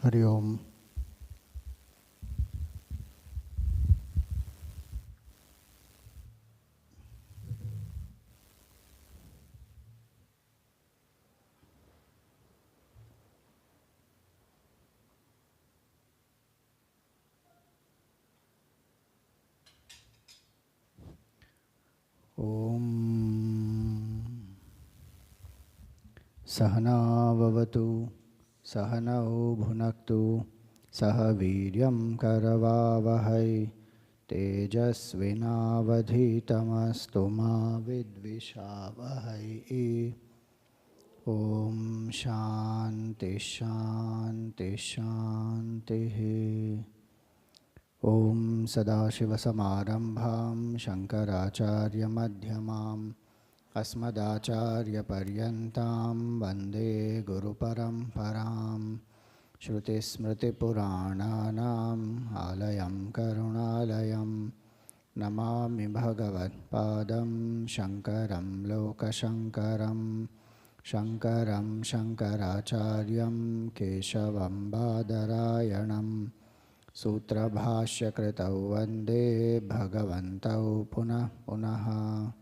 Hari Om. Om Sahana Vavatu Sahanao Bhunaktu Saha Viryam Karavavahai Tejasvinavadhitamastu ma vidvishavahai. Om Shanti Shanti Shanti. Om Sadashivasamarambham Shankaracharya Madhyamam Asmadacharya Paryantam Vande Guru Paramparam Shruti Smriti Purananam Alayam Karunalayam Namami Bhagavat Padam Shankaram Lokashankaram Shankaram Shankaracharyam Keshavam Badarayanam Sutra Bhashya Kritau Vande Bhagavantau Punah Punaha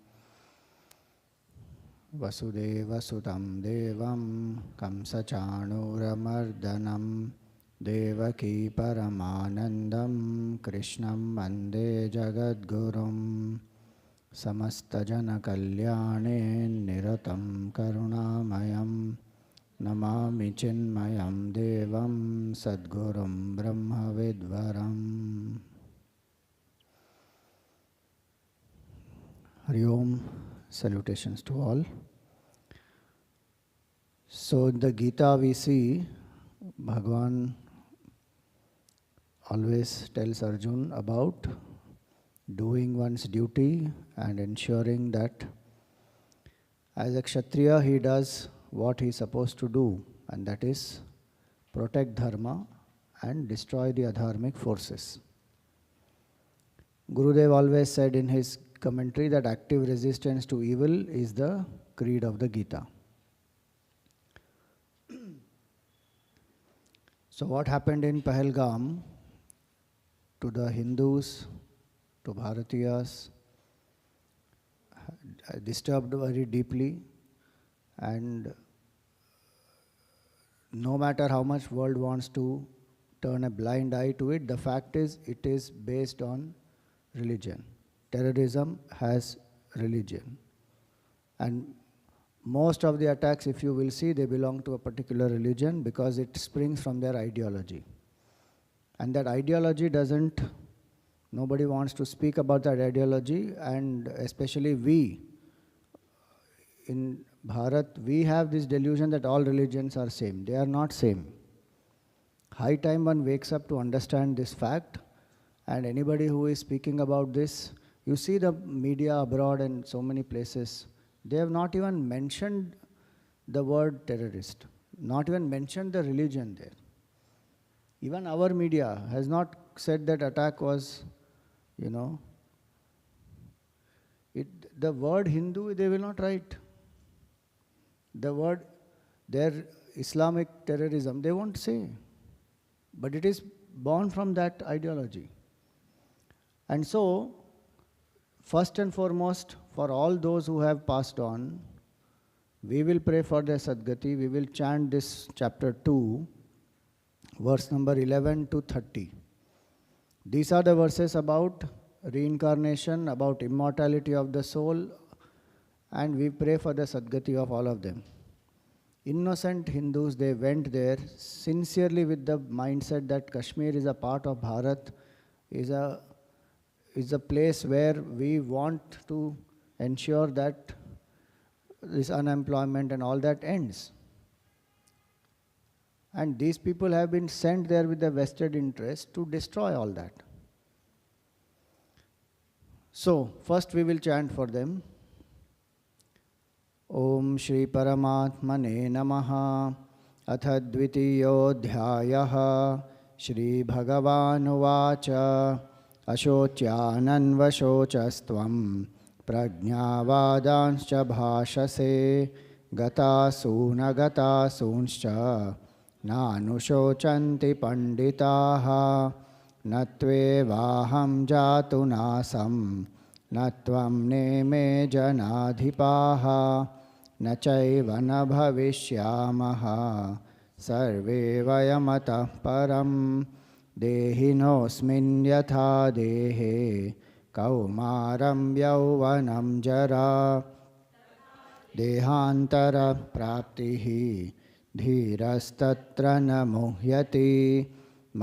Vasudeva Sutam Devam Kamsachanuramardanam Devaki Paramanandam Krishnam Vande Jagadgurum Samastajana Kalyane Niratam Karunamayam Namami Chinmayam Devam Sadgurum Brahma Vidvaram. Hari Om. Salutations to all. So in the Gita we see Bhagavan always tells Arjun about doing one's duty and ensuring that as a Kshatriya he does what he is supposed to do, and that is protect dharma and destroy the adharmic forces. Gurudev always said in his commentary that active resistance to evil is the creed of the Gita. So what happened in Pahalgam to the Hindus, to Bharatiyas, disturbed very deeply, and no matter how much world wants to turn a blind eye to it, the fact is it is based on religion. Terrorism has religion. And most of the attacks, if you will see, they belong to a particular religion because it springs from their ideology. And that ideology nobody wants to speak about that ideology, and especially we, in Bharat, we have this delusion that all religions are same. They are not same. High time one wakes up to understand this fact, and anybody who is speaking about this, you see the media abroad and so many places, they have not even mentioned the word terrorist, not even mentioned the religion there. Even our media has not said that attack was, the word Hindu, they will not write. The word, their Islamic terrorism, they won't say. But it is born from that ideology. And so, first and foremost, for all those who have passed on, we will pray for their Sadgati. We will chant this chapter 2, verse number 11 to 30. These are the verses about reincarnation, about immortality of the soul, and we pray for the Sadgati of all of them. Innocent Hindus, they went there sincerely with the mindset that Kashmir is a part of Bharat, is a place where we want to ensure that this unemployment and all that ends. And these people have been sent there with a vested interest to destroy all that. So, first we will chant for them. Om Shri Paramatmane Namaha Atha Dvitiyodhyayaha Shri Bhagavan Uvacha Ashocyananvashocastvam Prajnavadanscha bhashase Gatasuna Gatasunscha नानुशोचन्ति पंडिताः न त्वेवाहं जातु नासं न त्वं नेमे जनाधिपाः न चैव न भविष्यामः सर्वे वयमतः परं देहिनोऽस्मिन् यथा देहे कौमारं यौवनं जरा देहान्तरप्राप्तिः धीरस्तत्र न मुह्यति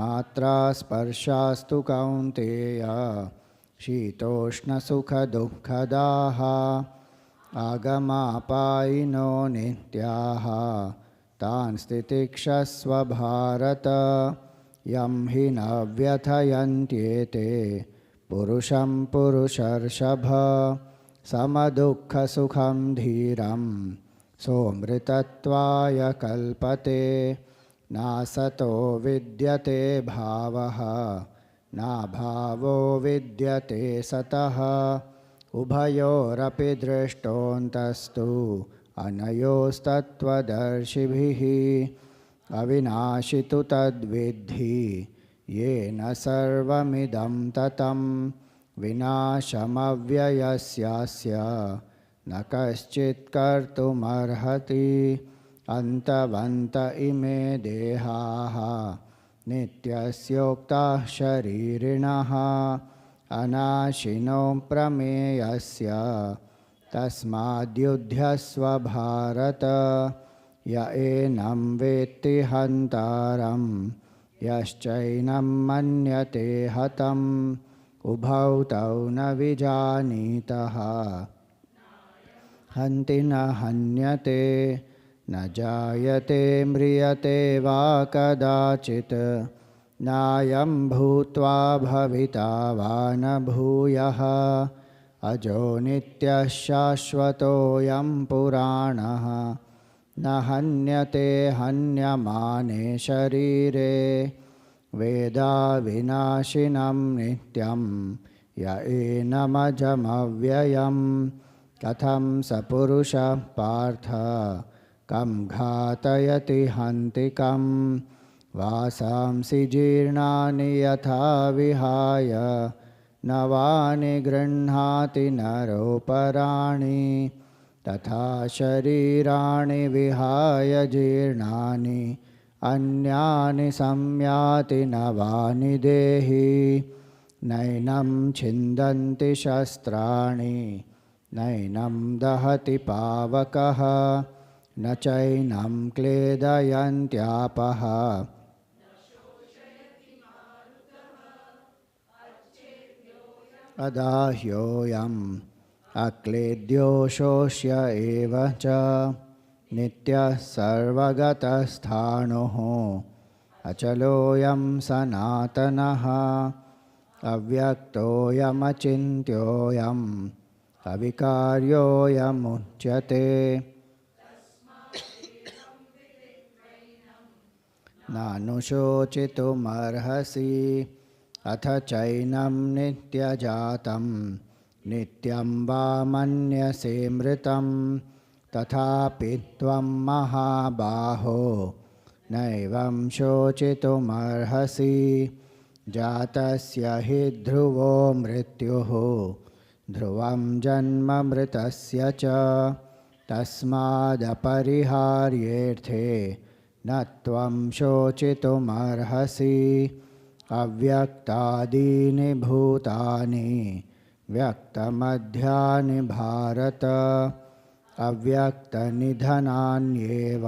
मात्रा स्पर्शास्तु कौन्तेय शीतोष्णसुखदुःखदाः आगमापायिनो नित्याः तान् स्थितिक्षस्व भारत यं हि न व्यथयन्त्येते पुरुषं पुरुषर्षभ समदुःखसुखं धीरं सोऽमृतत्वाय कल्पते नासतो विद्यते भावः नाभावो विद्यते सतः उभयोरपि दृष्टोऽन्तस्तु अनयोस्तत्त्वदर्शिभिः अविनाशि तु तद्विद्धि येन सर्वमिदं ततं विनाशमव्ययस्यास्य न कश्चित् कर्तुमर्हति अन्तवन्त इमे देहाः नित्यस्योक्ताः शरीरिणः अनाशिनो प्रमेयस्य तस्माद्युध्यस्व भारत य एनं वेत्ति हन्तारं यश्चैनं मन्यते हतम् उभौ तौ न विजानीतः हन्ति न हन्यते न जायते म्रियते वा कदाचित् नायं भूत्वा भविता वा न भूयः अजो नित्यः शाश्वतोऽयं पुराणः न हन्यते हन्यमाने शरीरे वेदाविनाशिनं नित्यं य एनमजमव्ययं कथं स पुरुषः पार्थ कं घातयति हन्तिकं वासांसि जीर्णानि यथा विहाय नवानि गृह्णाति नरोपराणि तथा शरीराणि विहाय जीर्णानि अन्यानि संयाति नवानि देहि नैनं छिन्दन्ति शस्त्राणि नैनं दहति पावकः न चैनं क्लेदयन्त्यापः अदाह्योऽयम् अक्लेद्यो शोष्य एव च नित्यः सर्वगतस्थाणुः अचलोऽयं सनातनः अव्यक्तोऽयमचिन्त्योऽयम् अविकार्योऽयमुच्यते नानुशोचितुमर्हसि अथ चैनं नित्यजातं नित्यं वा मन्यसे मृतं तथापि त्वं महाबाहो नैवं शोचितुमर्हसि जातस्य हि ध्रुवो मृत्युः ध्रुवं जन्म मृतस्य च तस्मादपरिहार्येऽर्थे न त्वं शोचितुमर्हसि अव्यक्तादीनि भूतानि व्यक्तमध्यानि भारत अव्यक्तनिधनान्येव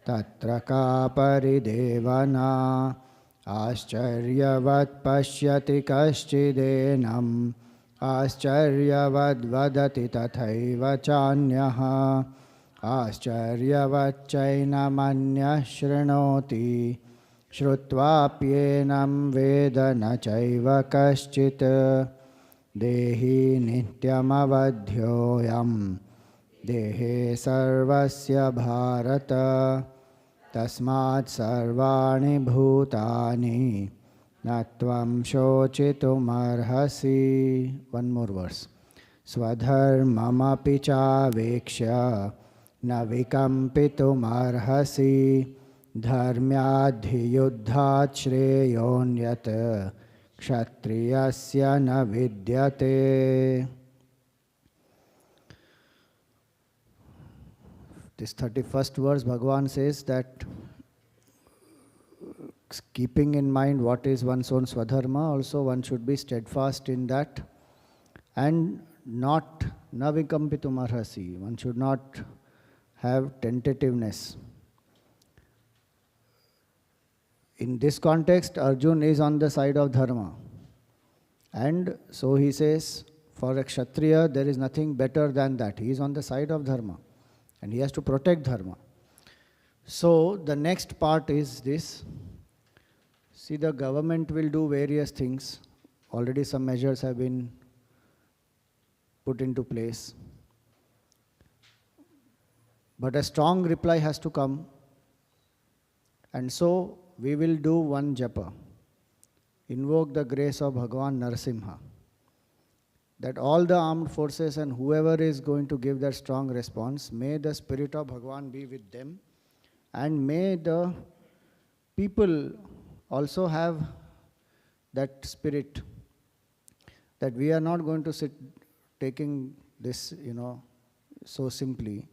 तत्र का परिदेवना आश्चर्यवत् पश्यति कश्चिदेनम् आश्चर्यवद्वदति तथैव चान्यः आश्चर्यवच्चैनमन्यः शृणोति श्रुत्वाप्येनं वेद न चैव कश्चित् देहि नित्यमवध्योऽयं देहे सर्वस्य भारत तस्मात् सर्वाणि भूतानि न त्वं शोचितुमर्हसि. One more verse. स्वधर्ममपि चावेक्ष्य न विकम्पितुमर्हसि धर्म्याधियुद्धात् श्रेयोन्यत् क्षत्रियस्य न विद्यते. This 31st verse, Bhagavan says that keeping in mind what is one's own swadharma, also one should be steadfast in that and not navikampitum arhasi. One should not have tentativeness. In this context, Arjun is on the side of dharma. And so he says, for a Kshatriya, there is nothing better than that. He is on the side of dharma. And he has to protect dharma. So the next part is this. See, the government will do various things. Already some measures have been put into place. But a strong reply has to come. And so we will do one japa. Invoke the grace of Bhagavan Narasimha. That all the armed forces and whoever is going to give that strong response, may the spirit of Bhagavan be with them, and may the people also have that spirit, that we are not going to sit taking this, so simply.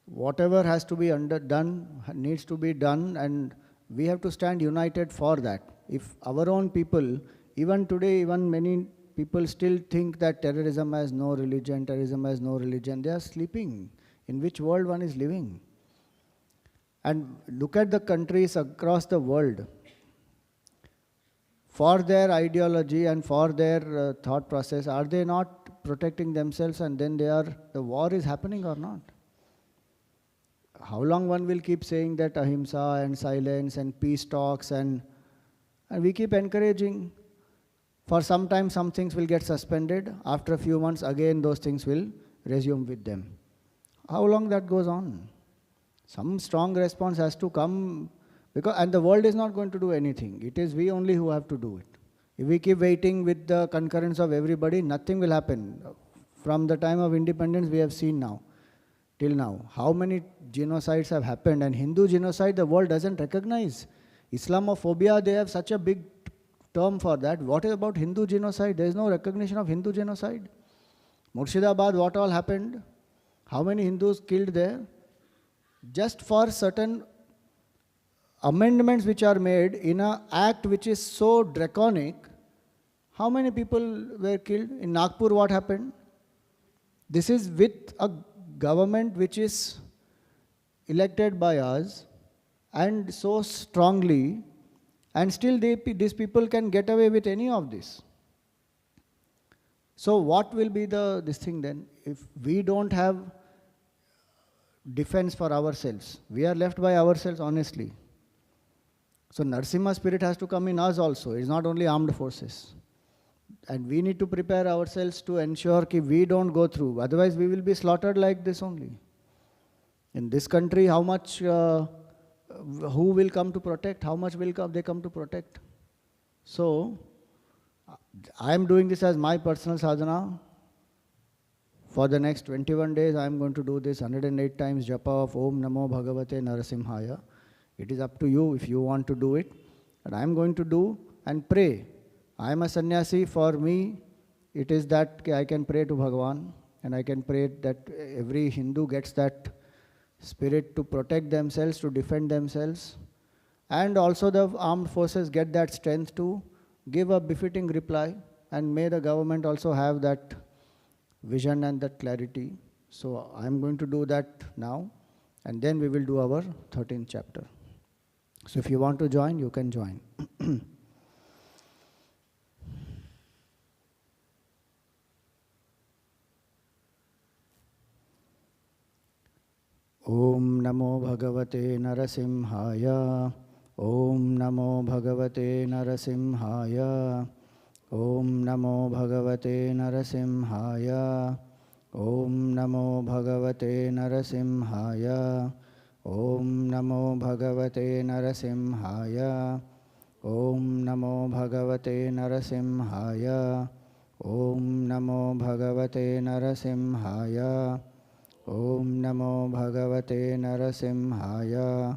Whatever has to be done needs to be done, and we have to stand united for that. If our own people, even today, even many people still think that terrorism has no religion, they are sleeping. In which world one is living? And look at the countries across the world. For their ideology and for their thought process, are they not protecting themselves, and then the war is happening or not? How long one will keep saying that ahimsa and silence and peace talks, and we keep encouraging. For some time, some things will get suspended. After a few months, again those things will resume with them. How long that goes on? Some strong response has to come, and the world is not going to do anything. It is we only who have to do it. If we keep waiting with the concurrence of everybody, nothing will happen. From the time of independence, we have seen now, till now, how many genocides have happened, and Hindu genocide the world doesn't recognize. Islamophobia, they have such a big term for that. What is about Hindu genocide? There is no recognition of Hindu genocide. Murshidabad, what all happened? How many Hindus killed there? Just for certain amendments which are made in an act which is so draconic, how many people were killed? In Nagpur, what happened? This is with a government which is elected by us, and so strongly, and still these people can get away with any of this. So what will be this thing then? If we don't have defense for ourselves, we are left by ourselves, honestly. So Narasimha spirit has to come in us also. It's not only armed forces. And we need to prepare ourselves to ensure that we don't go through. Otherwise, we will be slaughtered like this only. In this country, how much, who will come to protect? How much will they come to protect? So, I am doing this as my personal sadhana. For the next 21 days, I am going to do this 108 times japa of Om Namo Bhagavate Narasimhaya. It is up to you if you want to do it. And I am going to do and pray. I am a sannyasi. For me, it is that I can pray to Bhagavan, and I can pray that every Hindu gets that spirit to protect themselves, to defend themselves, and also the armed forces get that strength to give a befitting reply, and may the government also have that vision and that clarity. So I am going to do that now, and then we will do our 13th chapter. So if you want to join, you can join. Om Namo Bhagavate Narasimhaya. Om Namo Bhagavate Narasimhaya. Om Namo Bhagavate Narasimhaya. Om Namo Bhagavate Narasimhaya. Om Namo Bhagavate Narasimhaya. Om Namo Bhagavate Narasimhaya. Om Namo Bhagavate Narasimhaya. Om Namo Bhagavate Narasimhaya.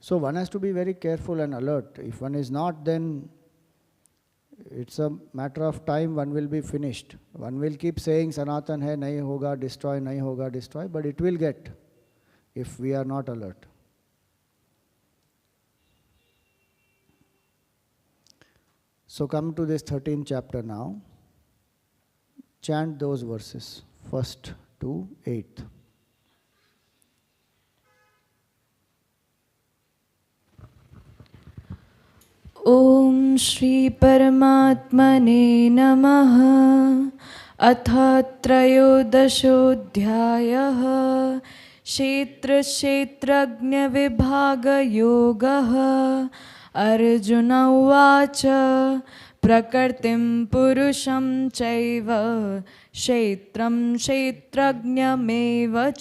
So one has to be very careful and alert. If one is not, then it's a matter of time one will be finished. One will keep saying Sanatan hai, nahi hoga, destroy, but it will get if we are not alert. So come to this 13th chapter now. Chant those verses, 1st to 8th. ॐ श्री परमात्मने नमः। अथ त्रयोदशोऽध्यायः। क्षेत्रक्षेत्रज्ञविभागयोगः। अर्जुन उवाच प्रकृतिं पुरुषं चैव क्षेत्रं क्षेत्रज्ञमेव च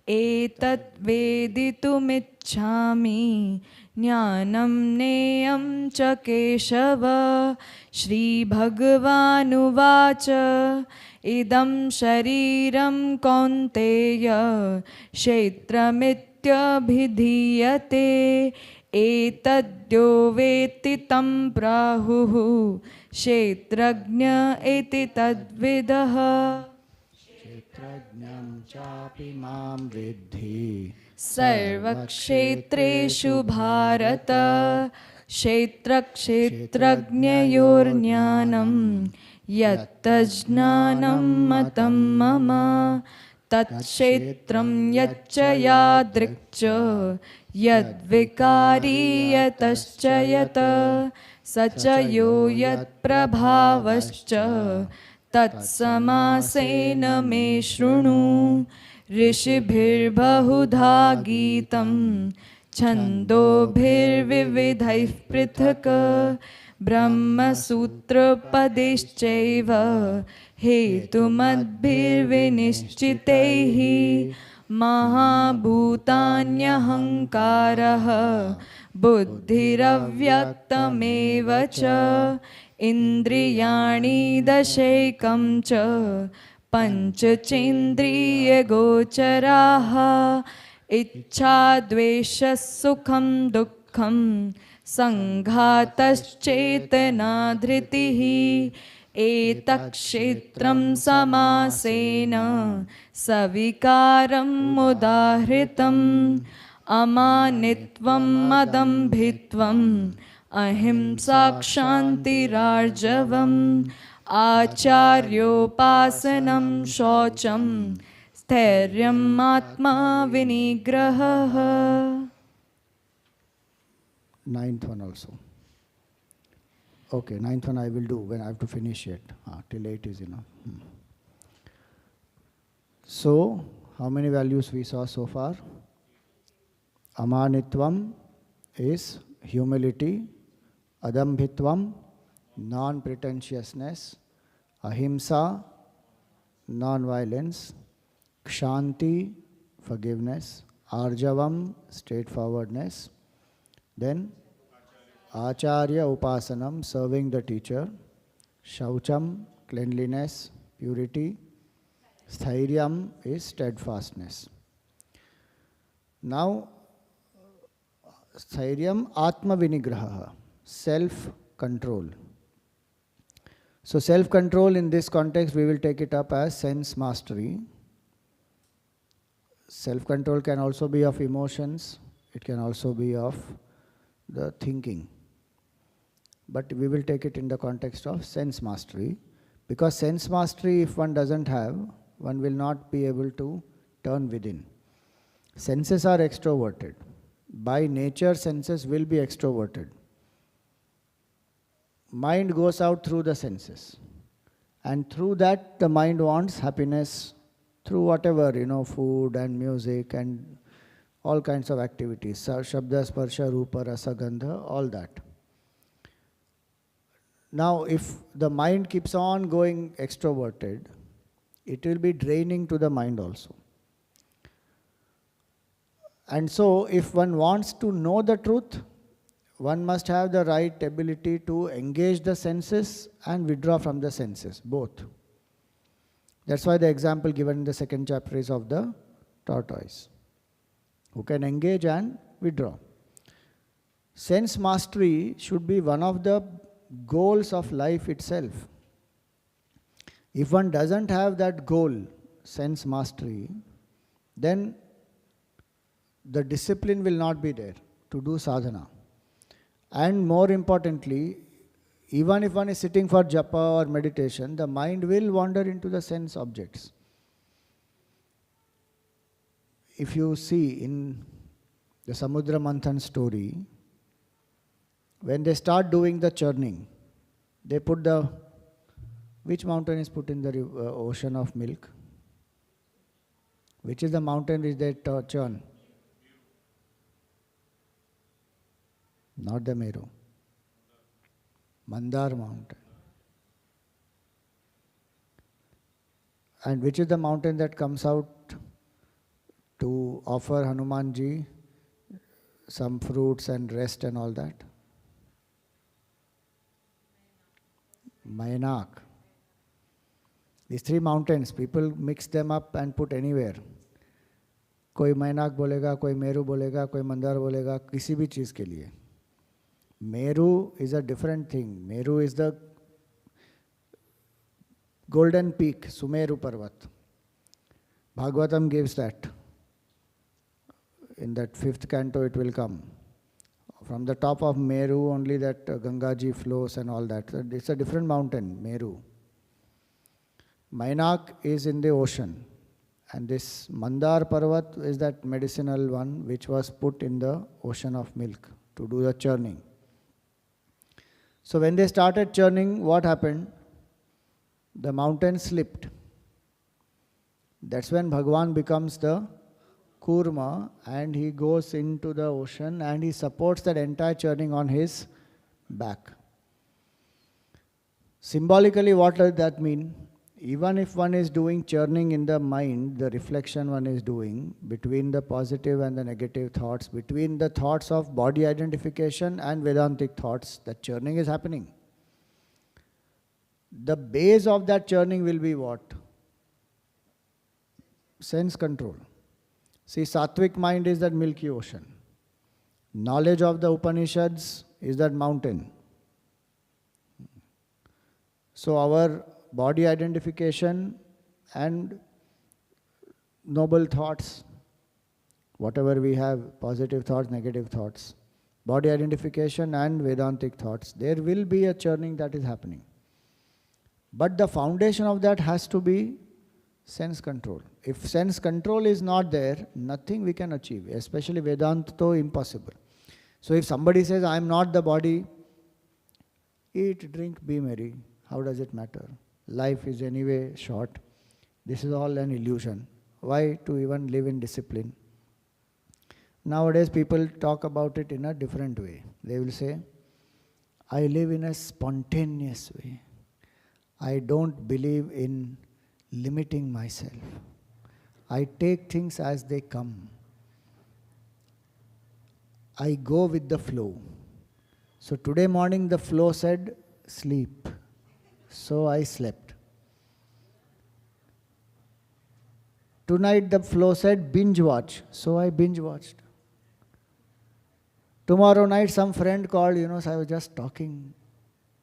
एतत् वेदितुमिच्छामि ज्ञानं ज्ञेयं च केशव। श्रीभगवानुवाच इदं शरीरं कौन्तेय क्षेत्रमित्यभिधीयते एतद्यो वेत्ति तं प्राहुः क्षेत्रज्ञ इति तद्विदः। क्षेत्रज्ञं चापि मां विद्धि सर्वक्षेत्रेषु भारत क्षेत्रक्षेत्रज्ञयोर्ज्ञानं यत्तज्ज्ञानं मतं मम तत्क्षेत्रं यच्च यादृक् यद्विकारी यतश्च यत् स च यो यत्प्रभावश्च तत्समासेन मे शृणु। ऋषिभिर्बहुधा गीतं छन्दोभिर्विविधैः पृथक् ब्रह्मसूत्रपदैश्चैव हेतुमद्भिर्विनिश्चितैः महाभूतान्यहङ्कारः बुद्धिरव्यक्तमेव च इन्द्रियाणि दशैकं च पञ्चचेन्द्रियगोचराः इच्छा द्वेषः सुखं दुःखं सङ्घातश्चेतना धृतिः एतत्क्षेत्रं समासेन सविकारम् उदाहृतम् अमानित्वम् अदम्भित्वम् अहिंसा क्षान्तिरार्जवम् आचार्योपासनं शौचं स्थैर्यम् आत्मा विनिग्रहः। 9th one also. Okay, 9th one I will do when I have to finish it. Till 8 is enough. So, how many values we saw so far? Amanitvam is humility. Adambhitvam, non-pretentiousness. Ahimsa, non-violence. Kshanti, forgiveness. Arjavam, straightforwardness. Then Acharya Upasanam, serving the teacher. Shaucham, cleanliness, purity. Sthairyam is steadfastness. Now, Sthairyam Atma Vinigraha, self-control. So self-control in this context we will take it up as sense mastery. Self-control can also be of emotions, it can also be of the thinking. But we will take it in the context of sense mastery, because sense mastery, if one doesn't have, one will not be able to turn within. Senses are extroverted. By nature, senses will be extroverted. Mind goes out through the senses. And through that, the mind wants happiness through whatever, food and music and all kinds of activities. Shabda, sparsha, rupa, rasa, gandha, all that. Now, if the mind keeps on going extroverted, it will be draining to the mind also. And so, if one wants to know the truth, one must have the right ability to engage the senses and withdraw from the senses, both. That's why the example given in the 2nd chapter is of the tortoise, who can engage and withdraw. Sense mastery should be one of the goals of life itself. If one doesn't have that goal, sense mastery, then the discipline will not be there to do sadhana. And more importantly, even if one is sitting for japa or meditation, the mind will wander into the sense objects. If you see in the Samudra Manthan story, when they start doing the churning, they put the, which mountain is put in the ocean of milk? Which is the mountain which they churn? Not the Meru. Mandar mountain. And which is the mountain that comes out to offer Hanumanji some fruits and rest and all that? Mayanak. These three mountains, people mix them up and put anywhere. कोई मैनाक बोलेगा, कोई मेरू बोलेगा, कोई मंदार बोलेगा, किसी भी चीज़ के लिए. Meru is a different thing. Meru is the golden peak, Sumeru Parvat. Bhagavatam gives that. In that 5th canto it will come. From the top of Meru only that Gangaji flows and all that. So it's a different mountain, Meru. Mainak is in the ocean. And this Mandar Parvat is that medicinal one which was put in the ocean of milk to do the churning. So when they started churning, what happened? The mountain slipped. That's when Bhagwan becomes the Kurma and he goes into the ocean and he supports that entire churning on his back. Symbolically, what does that mean? Even if one is doing churning in the mind, the reflection one is doing between the positive and the negative thoughts, between the thoughts of body identification and Vedantic thoughts, that churning is happening. The base of that churning will be what? Sense control. See, Sattvic mind is that milky ocean. Knowledge of the Upanishads is that mountain. So our body identification and noble thoughts, whatever we have, positive thoughts, negative thoughts, body identification and Vedantic thoughts, there will be a churning that is happening. But the foundation of that has to be sense control. If sense control is not there, nothing we can achieve, especially Vedanta, impossible. So if somebody says, I am not the body, eat, drink, be merry, how does it matter? Life is anyway short. This is all an illusion. Why to even live in discipline? Nowadays people talk about it in a different way. They will say, I live in a spontaneous way. I don't believe in limiting myself. I take things as they come. I go with the flow. So today morning the flow said, sleep. So I slept. Tonight the flow said, binge watch. So I binge watched. Tomorrow night some friend called, so I was just talking.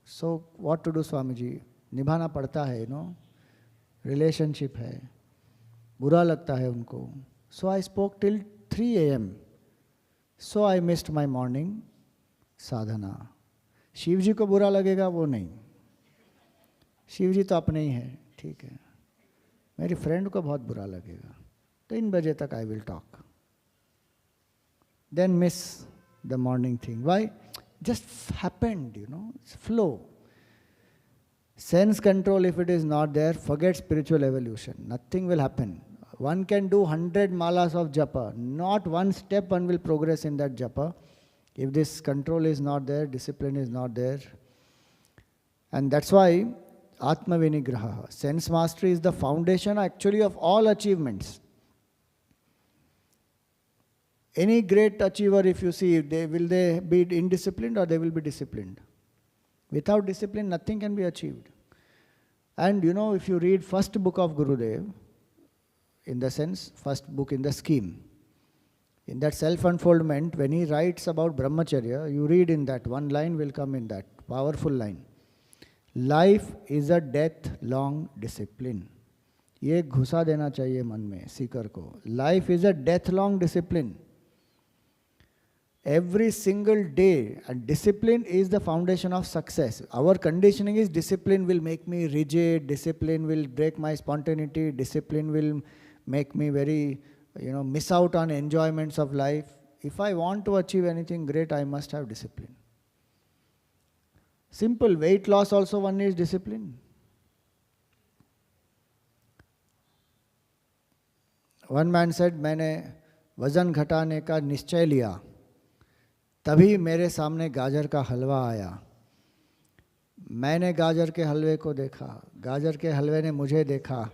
So what to do, Swamiji? निभाना पड़ता है, relationship है, बुरा लगता है उनको. So I spoke till 3 a.m. So I missed my morning sadhana. Shiv जी को बुरा लगेगा वो नहीं. शिव जी तो अपने ही है, ठीक है. मेरी फ्रेंड को बहुत बुरा लगेगा. 3 बजे तक I will talk. Then miss the morning thing. Why? Just happened, it's flow. Sense control, if it is not there, forget spiritual evolution. Nothing will happen. One can do 100 malas of japa. Not one step one will progress in that japa. If this control is not there, discipline is not there. And that's why Atma Vinigraha, sense mastery is the foundation actually of all achievements. Any great achiever, if you see, will they be indisciplined or they will be disciplined? Without discipline, nothing can be achieved. And if you read first book of Gurudev, in the sense, first book in the scheme, In that self-unfoldment, when he writes about brahmacharya, you read in that, one line will come in that, powerful line. Life is a death-long discipline. ये घुसा देना चाहिए मन में सीकर को. Life is a death-long discipline. Every single day, and discipline is the foundation of success. Our conditioning is discipline will make me rigid, discipline will break my spontaneity, discipline will make me very, miss out on enjoyments of life. If I want to achieve anything great, I must have discipline. Simple weight loss also one needs discipline. One man said, मैंने वजन घटाने का निश्चय लिया, तभी मेरे सामने गाजर का हलवा आया. मैंने गाजर के हलवे को देखा, गाजर के हलवे ने मुझे देखा,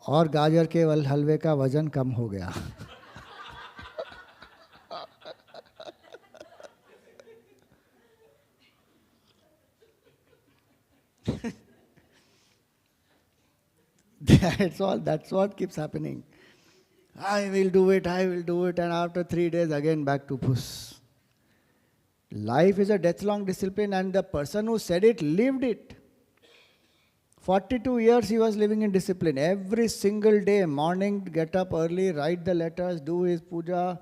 और गाजर के हलवे का वजन कम हो गया. That's what keeps happening. I will do it, and after 3 days again back to puss. Life is a death-long discipline, and the person who said it lived it. 42 years he was living in discipline. Every single day, morning, get up early, write the letters, do his puja,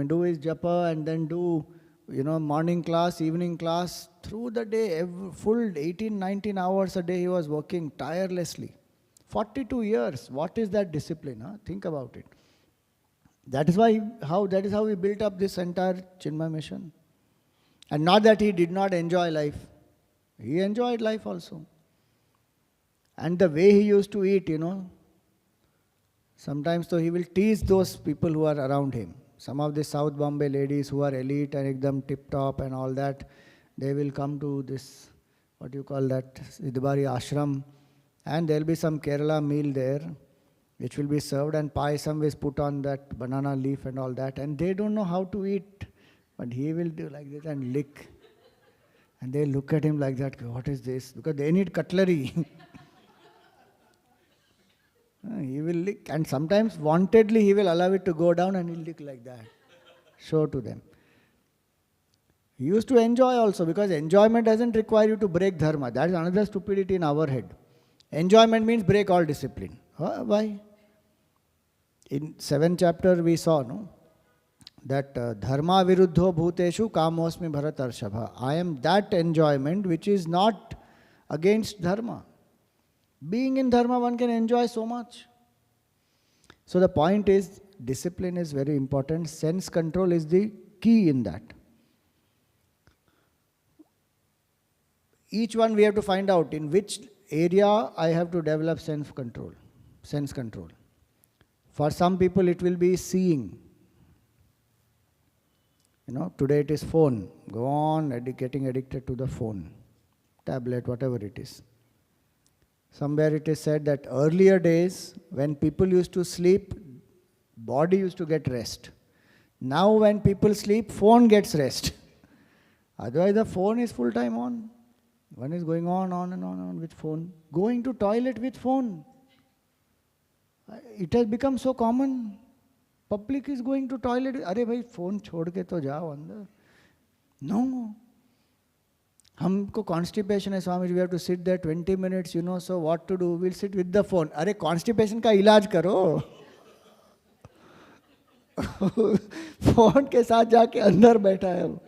do his japa, and then do, morning class, evening class. Through the day, full 18, 19 hours a day he was working tirelessly. 42 years. What is that discipline? Huh? Think about it. That is how we built up this entire Chinmay mission. And not that he did not enjoy life. He enjoyed life also. And the way he used to eat, sometimes though he will tease those people who are around him. Some of the South Bombay ladies who are elite and ekdam tip-top and all that, they will come to this, what you call that, Idbari ashram, and there will be some Kerala meal there, which will be served, and payasam is put on that banana leaf and all that, and they don't know how to eat. But he will do like this and lick. And they look at him like that, what is this? Because they need cutlery. He will lick, and sometimes wantedly he will allow it to go down and he'll lick like that. Show to them. He used to enjoy also, because enjoyment doesn't require you to break dharma. That is another stupidity in our head. Enjoyment means break all discipline. Why? In 7th chapter we saw, that dharma viruddho bhuteshu kamosmi bharatarshabha. I am that enjoyment which is not against dharma. Being in dharma, one can enjoy so much. So the point is, discipline is very important. Sense control is the key in that. Each one we have to find out in which area I have to develop sense control. For some people it will be seeing. Today it is phone. Go on getting addicted to the phone, tablet, whatever it is. Somewhere it is said that earlier days, when people used to sleep, body used to get rest. Now when people sleep, phone gets rest. Otherwise the phone is full time on. One is going on and on with phone. Going to toilet with phone. It has become so common. Public is going to toilet. अरे भाई phone छोड़ के तो जाओ अंदर. No. हमको constipation है Swami ji, we have to sit there 20 minutes, so what to do? We'll sit with the phone. अरे constipation का इलाज करो. phone के साथ जाके अंदर बैठा है वो.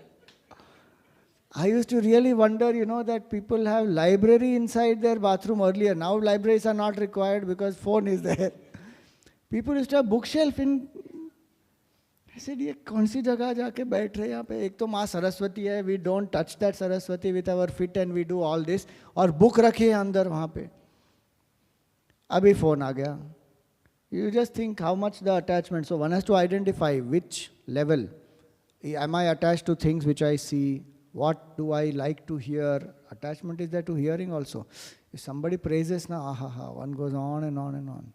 I used to really wonder, that people have library inside their bathroom earlier. Now libraries are not required because phone is there. People used to have bookshelf in. I said, ये कौन सी जगह जाके बैठ रहे हैं यहाँ पे? एक तो माँ सरस्वती है, we don't touch that Saraswati with our feet and we do all this, और book रखी है अंदर वहाँ पे. अभी phone आ गया. You just think how much the attachment. So one has to identify which level. Am I attached to things which I see? What do I like to hear? Attachment is there to hearing also. If somebody praises, one goes on and on and on.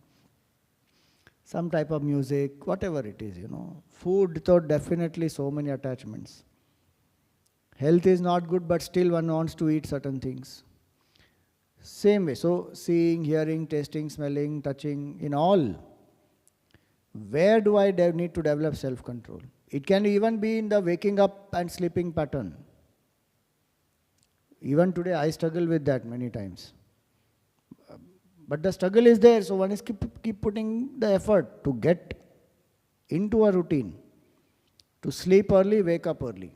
Some type of music, whatever it is, Food, though, definitely so many attachments. Health is not good, but still one wants to eat certain things. Same way. So, seeing, hearing, tasting, smelling, touching, in all. Where do I need to develop self-control? It can even be in the waking up and sleeping pattern. Even today I struggle with that many times. But the struggle is there, so one is keep putting the effort to get into a routine, to sleep early, wake up early.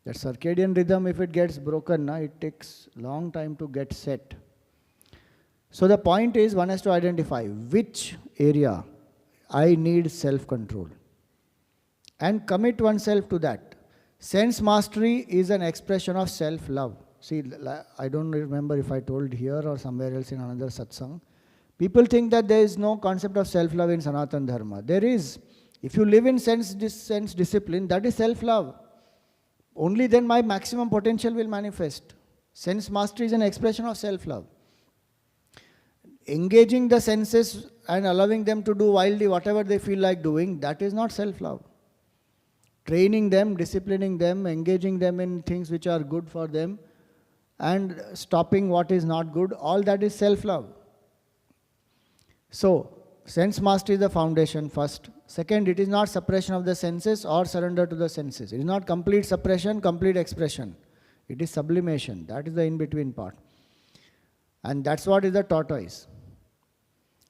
That circadian rhythm, if it gets broken, it takes long time to get set. So the point is, one has to identify which area I need self-control and commit oneself to that. Sense mastery is an expression of self-love. See, I don't remember if I told here or somewhere else in another satsang. People think that there is no concept of self-love in Sanatana Dharma. There is. If you live in sense discipline, that is self-love. Only then my maximum potential will manifest. Sense mastery is an expression of self-love. Engaging the senses and allowing them to do wildly whatever they feel like doing, that is not self-love. Training them, disciplining them, engaging them in things which are good for them, and stopping what is not good, all that is self-love. So, sense mastery is the foundation first. Second, it is not suppression of the senses or surrender to the senses. It is not complete suppression, complete expression. It is sublimation. That is the in-between part. And that's what is the tortoise.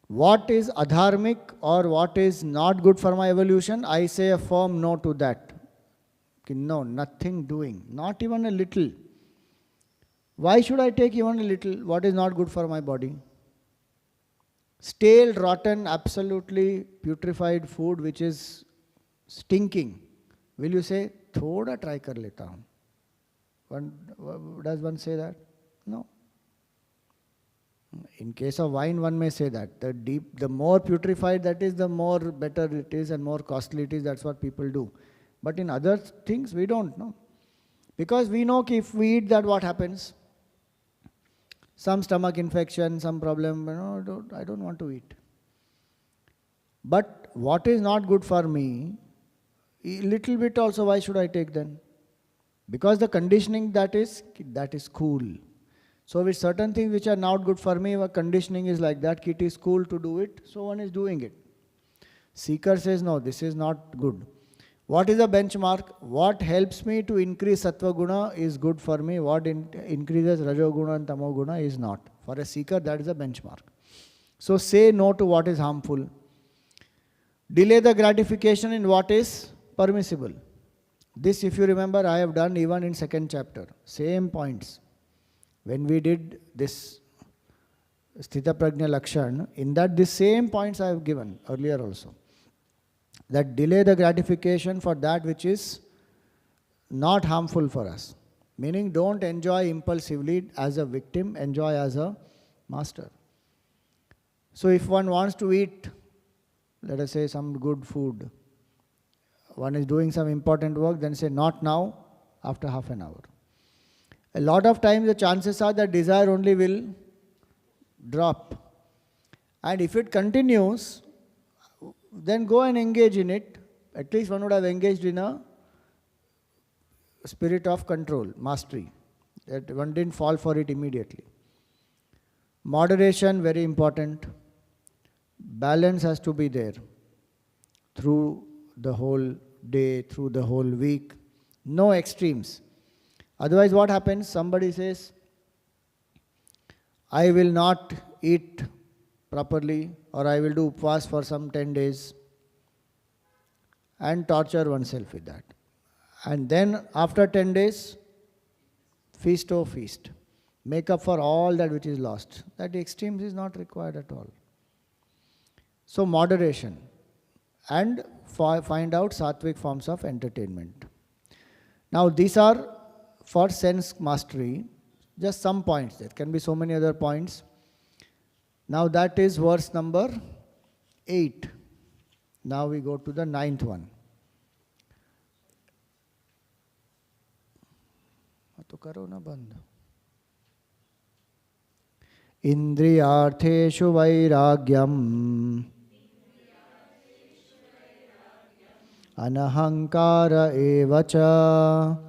What is adharmic or what is not good for my evolution, I say a firm no to that. No, nothing doing, not even a little. Why should I take even a little? What is not good for my body? Stale, rotten, absolutely putrefied food which is stinking. Will you say, thoda try kar leta hun? Does one say that? No. In case of wine, one may say that. The more putrefied that is, the more better it is and more costly it is. That's what people do. But in other things, we don't know. Because we know if we eat that, what happens? Some stomach infection, some problem, I don't want to eat. But what is not good for me, a little bit also, why should I take then? Because the conditioning that is cool. So with certain things which are not good for me, our conditioning is like that, it is cool to do it, so one is doing it. Seeker says, no, this is not good. What is the benchmark? What helps me to increase sattva guna is good for me. What increases rajo guna and tamo guna is not. For a seeker, that is a benchmark. So say no to what is harmful. Delay the gratification in what is permissible. This, if you remember, I have done even in second chapter. Same points. When we did this Sthita Prajna Lakshan, in that the same points I have given earlier also. That delay the gratification for that which is not harmful for us. Meaning don't enjoy impulsively as a victim, enjoy as a master. So if one wants to eat, let us say some good food, one is doing some important work, then say not now, after half an hour. A lot of times the chances are that desire only will drop. And if it continues, then go and engage in it. At least one would have engaged in a spirit of control, mastery. That one didn't fall for it immediately. Moderation, very important. Balance has to be there through the whole day, through the whole week. No extremes. Otherwise what happens? Somebody says, I will not eat properly, or I will do upvas for some 10 days and torture oneself with that. And then after 10 days, feast oh feast. Make up for all that which is lost. That extremes is not required at all. So moderation and find out sattvic forms of entertainment. Now these are for sense mastery, just some points. There can be so many other points. Now that is verse number 8. Now we go to the 9th one. Indriyartheshu vairagyam anahankara evacha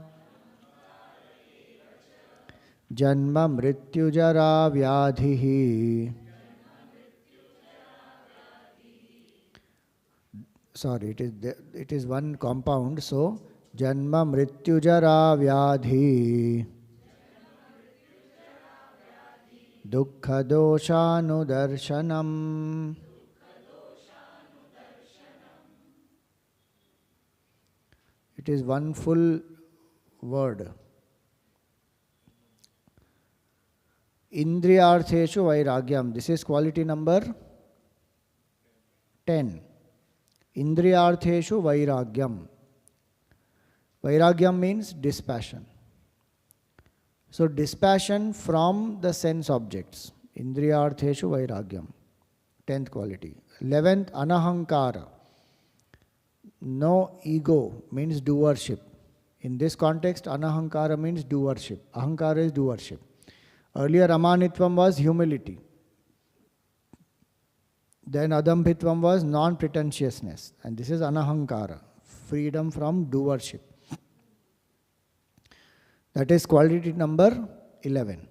janma mrityu jara vyadhihi sorry, it is one compound. So, Janma Mrityu Jara Vyadhi Dukkha Doshanudarshanam. It is one full word. Indriyartheshu Vairagyam. This is quality number 10. Indriyartheshu Vairagyam. Vairagyam means dispassion. So, dispassion from the sense objects. Indriyartheshu Vairagyam. 10th quality. 11th, Anahankara. No ego means doership. In this context, Anahankara means doership. Ahankara is doership. Earlier, Amanitvam was humility. Then Adambhitvam was non-pretentiousness. And this is Anahankara, freedom from doership. That is quality number 11.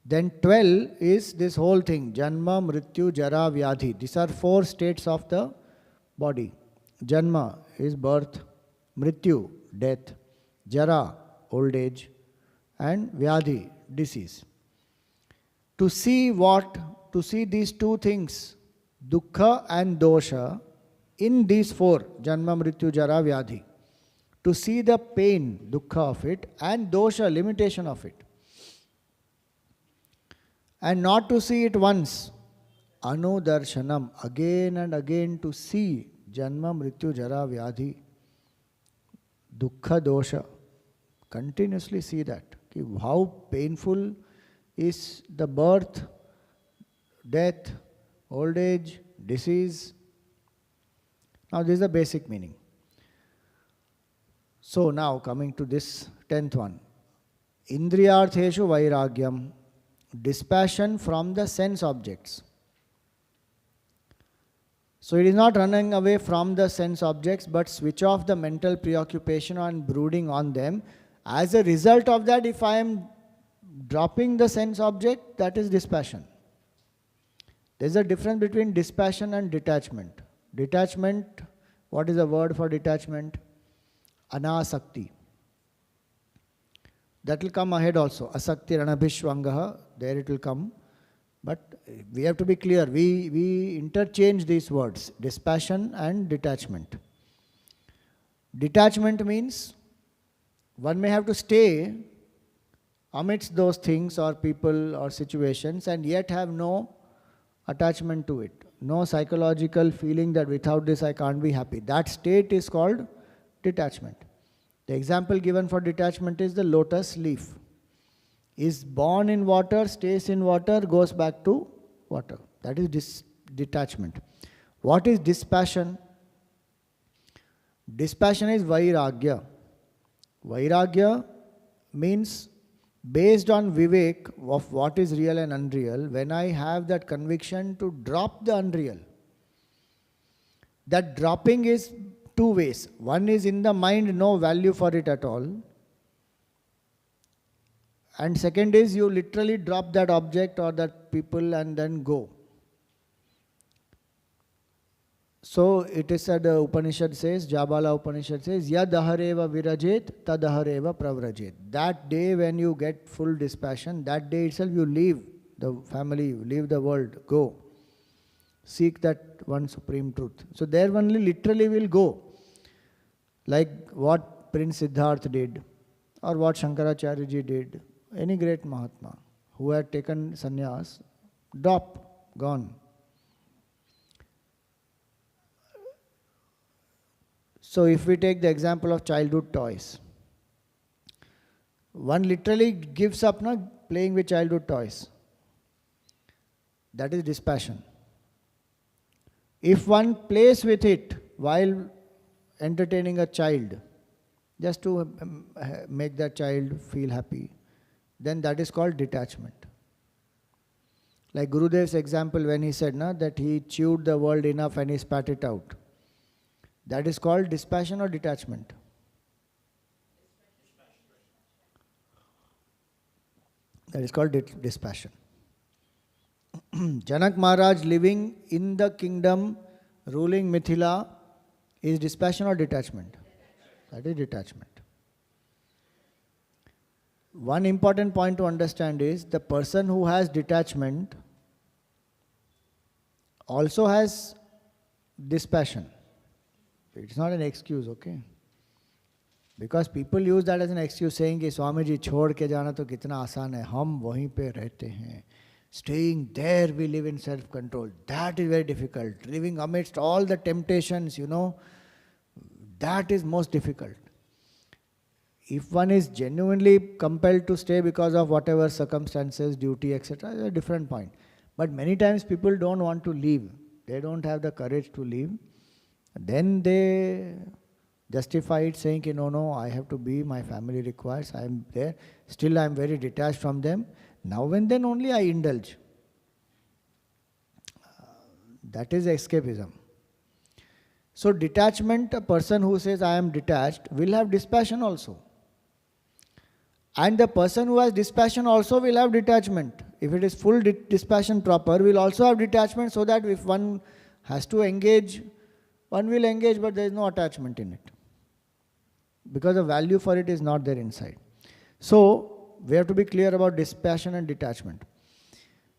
Then 12 is this whole thing, Janma, Mrityu, Jara, Vyadhi. These are 4 states of the body. Janma is birth, Mrityu, death, Jara, old age, and Vyadhi, disease. To see these 2 things, Dukkha and Dosha, in these 4, Janma, Mrityu, Jara, Vyadhi. To see the pain, Dukkha of it, and Dosha, limitation of it. And not to see it once, Anudarshanam, again and again to see Janma, Mrityu, Jara, Vyadhi, Dukkha, Dosha. Continuously see that. How painful is the birth, death, old age, disease. Now this is the basic meaning. So now coming to this 10th one. Indriyartheshu Vairagyam. Dispassion from the sense objects. So it is not running away from the sense objects, but switch off the mental preoccupation and brooding on them. As a result of that, if I am dropping the sense object, that is dispassion. There is a difference between dispassion and detachment. Detachment, what is the word for detachment? Anasakti. That will come ahead also. Asakti ranabhishwangaha, there it will come. But we have to be clear, we interchange these words, dispassion and detachment. Detachment means one may have to stay amidst those things or people or situations and yet have no attachment to it. No psychological feeling that without this I can't be happy. That state is called detachment. The example given for detachment is the lotus leaf. Is born in water, stays in water, goes back to water. That is detachment. What is dispassion? Dispassion is vairagya. Vairagya means based on vivek of what is real and unreal, when I have that conviction to drop the unreal. That dropping is 2 ways. One is in the mind, no value for it at all. And second is you literally drop that object or that people and then go. So it is said, Upanishad says, Jabala Upanishad says, Yadahareva virajet, tadahareva pravrajet. That day when you get full dispassion, that day itself you leave the family, leave the world, go. Seek that one supreme truth. So there only literally will go. Like what Prince Siddhartha did, or what Shankaracharya ji did, any great Mahatma who had taken sannyas, drop, gone. So if we take the example of childhood toys, one literally gives up playing with childhood toys. That is dispassion. If one plays with it while entertaining a child, just to make that child feel happy, then that is called detachment. Like Gurudev's example when he said that he chewed the world enough and he spat it out. That is called dispassion or detachment? That is called dispassion. Janak Maharaj living in the kingdom, ruling Mithila, Is dispassion or detachment? That is detachment. One important point to understand is the person who has detachment also has dispassion. It's not an excuse, okay? Because people use that as an excuse saying कि स्वामी जी छोड़ के जाना तो कितना आसान है, हम वहीं पे रहते हैं. Staying there we live in self-control. That is very difficult. Living amidst all the temptations, that is most difficult. If one is genuinely compelled to stay because of whatever circumstances, duty, etc., is a different point. But many times people don't want to leave. They don't have the courage to leave. Then they justify it saying, no, I have to be, my family requires, I am there. Still I am very detached from them. Now and then only I indulge. That is escapism. So detachment, a person who says I am detached will have dispassion also. And the person who has dispassion also will have detachment. If it is full dispassion proper, will also have detachment, so that if one has to engage, one will engage, but there is no attachment in it. Because the value for it is not there inside. So, we have to be clear about dispassion and detachment.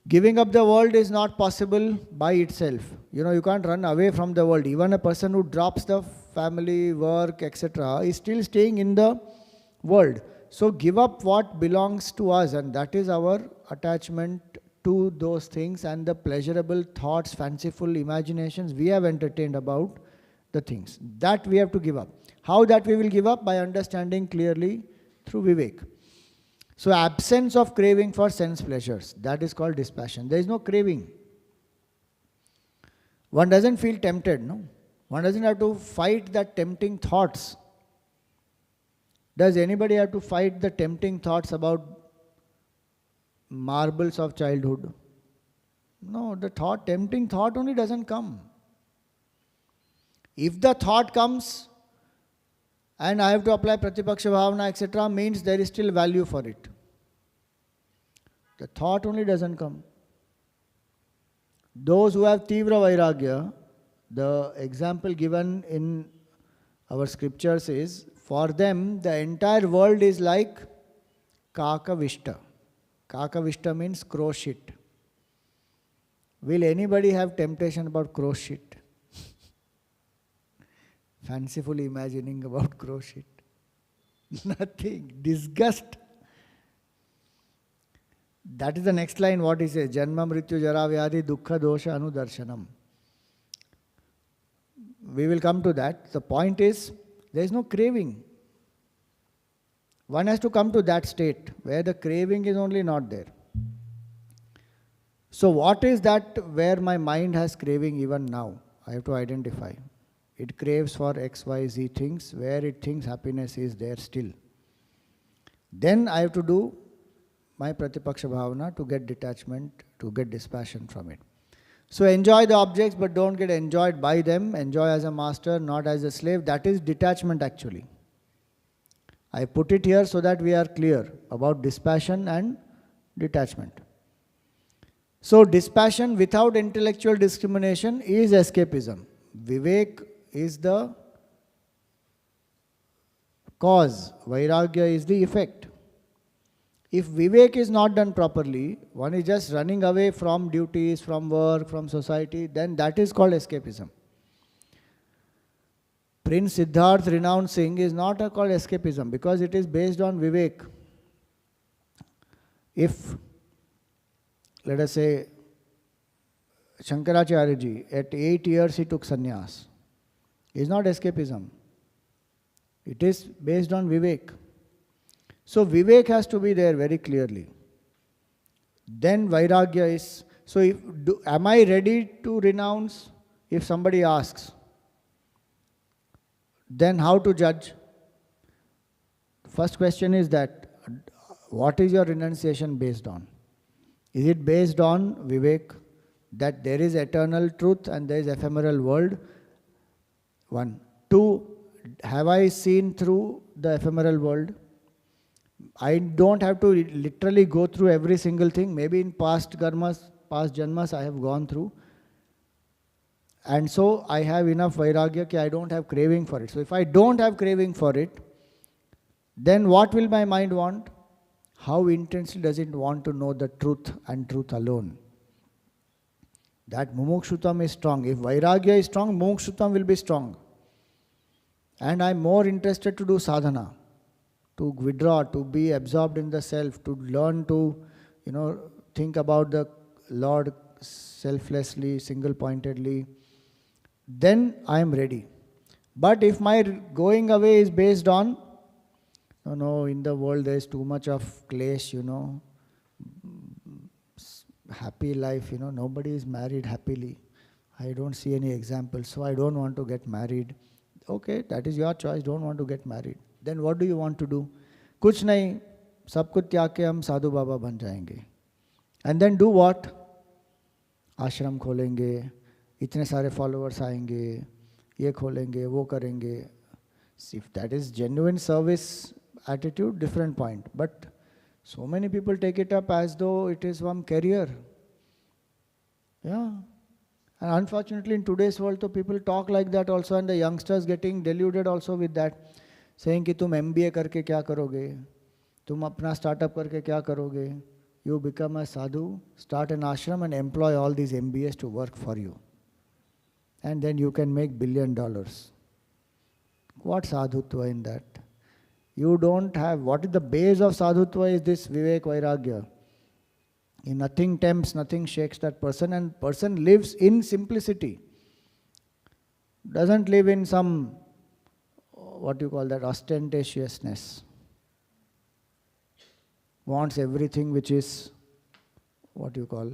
Giving up the world is not possible by itself. You can't run away from the world. Even a person who drops the family, work, etc. is still staying in the world. So give up what belongs to us, and that is our attachment to those things and the pleasurable thoughts, fanciful imaginations we have entertained about the things. That we have to give up. How that we will give up? By understanding clearly through Vivek. So absence of craving for sense pleasures, that is called dispassion. There is no craving. One doesn't feel tempted, no? One doesn't have to fight the tempting thoughts. Does anybody have to fight the tempting thoughts about marbles of childhood? No, the tempting thought only doesn't come. If the thought comes and I have to apply Pratipaksha Bhavana, etc., means there is still value for it. The thought only doesn't come. Those who have Tivra Vairagya, the example given in our scriptures is, for them the entire world is like Kakavishta. Kakavishta means crow shit. Will anybody have temptation about crow shit? Fanciful imagining about crow shit? Nothing. Disgust. That is the next line, what he says, Janma Mrityu Jara Vyadhi Dukkha Dosha Anudarshanam. We will come to that. The point is, there is no craving. One has to come to that state where the craving is only not there. So what is that where my mind has craving even now? I have to identify. It craves for X, Y, Z things where it thinks happiness is there still. Then I have to do my Pratipaksha Bhavana to get detachment, to get dispassion from it. So enjoy the objects, but don't get enjoyed by them. Enjoy as a master, not as a slave. That is detachment actually. I put it here so that we are clear about dispassion and detachment. So dispassion without intellectual discrimination is escapism. Vivek is the cause. Vairagya is the effect. If Vivek is not done properly, one is just running away from duties, from work, from society, then that is called escapism. Prince Siddharth renouncing is not called escapism because it is based on Vivek. If, let us say, Shankaracharya ji, at 8 years he took sannyas. It is not escapism. It is based on Vivek. So Vivek has to be there very clearly. Then Vairagya is, so am I ready to renounce? If somebody asks, then how to judge? First question is that, what is your renunciation based on? Is it based on Vivek, that there is eternal truth and there is ephemeral world? 1. 2, have I seen through the ephemeral world? I don't have to literally go through every single thing. Maybe in past karmas, past janmas I have gone through. And so I have enough vairagya that I don't have craving for it. So if I don't have craving for it, then what will my mind want? How intensely does it want to know the truth and truth alone? That mumukshutam is strong. If vairagya is strong, mumukshutam will be strong. And I'm more interested to do sadhana, to withdraw, to be absorbed in the self, to learn to, think about the Lord selflessly, single-pointedly. Then I am ready. But if my going away is based on, no, in the world there is too much of klesh, happy life, nobody is married happily. I don't see any examples, so I don't want to get married. Okay, that is your choice, don't want to get married. Then what do you want to do? Kuch nahi, sab kuch त्याग के हम साधु बाबा बन जाएंगे. And then do what? आश्रम खोलेंगे, इतने सारे followers आएंगे, ये खोलेंगे, वो करेंगे. If that is genuine service attitude, different point. But so many people take it up as though it is one career. Yeah. And unfortunately in today's world, so people talk like that also, and the youngsters getting deluded also with that, saying कि तुम MBA करके क्या करोगे? तुम अपना startup करके क्या करोगे? You become a sadhu, start an ashram and employ all these MBAs to work for you. And then you can make $1 billion. What sadhutva in that? You don't have, what is the base of sadhutva is this vivek vairagya. Nothing tempts, nothing shakes that person, and person lives in simplicity. Doesn't live in some, what you call that, ostentatiousness. Wants everything which is, what you call,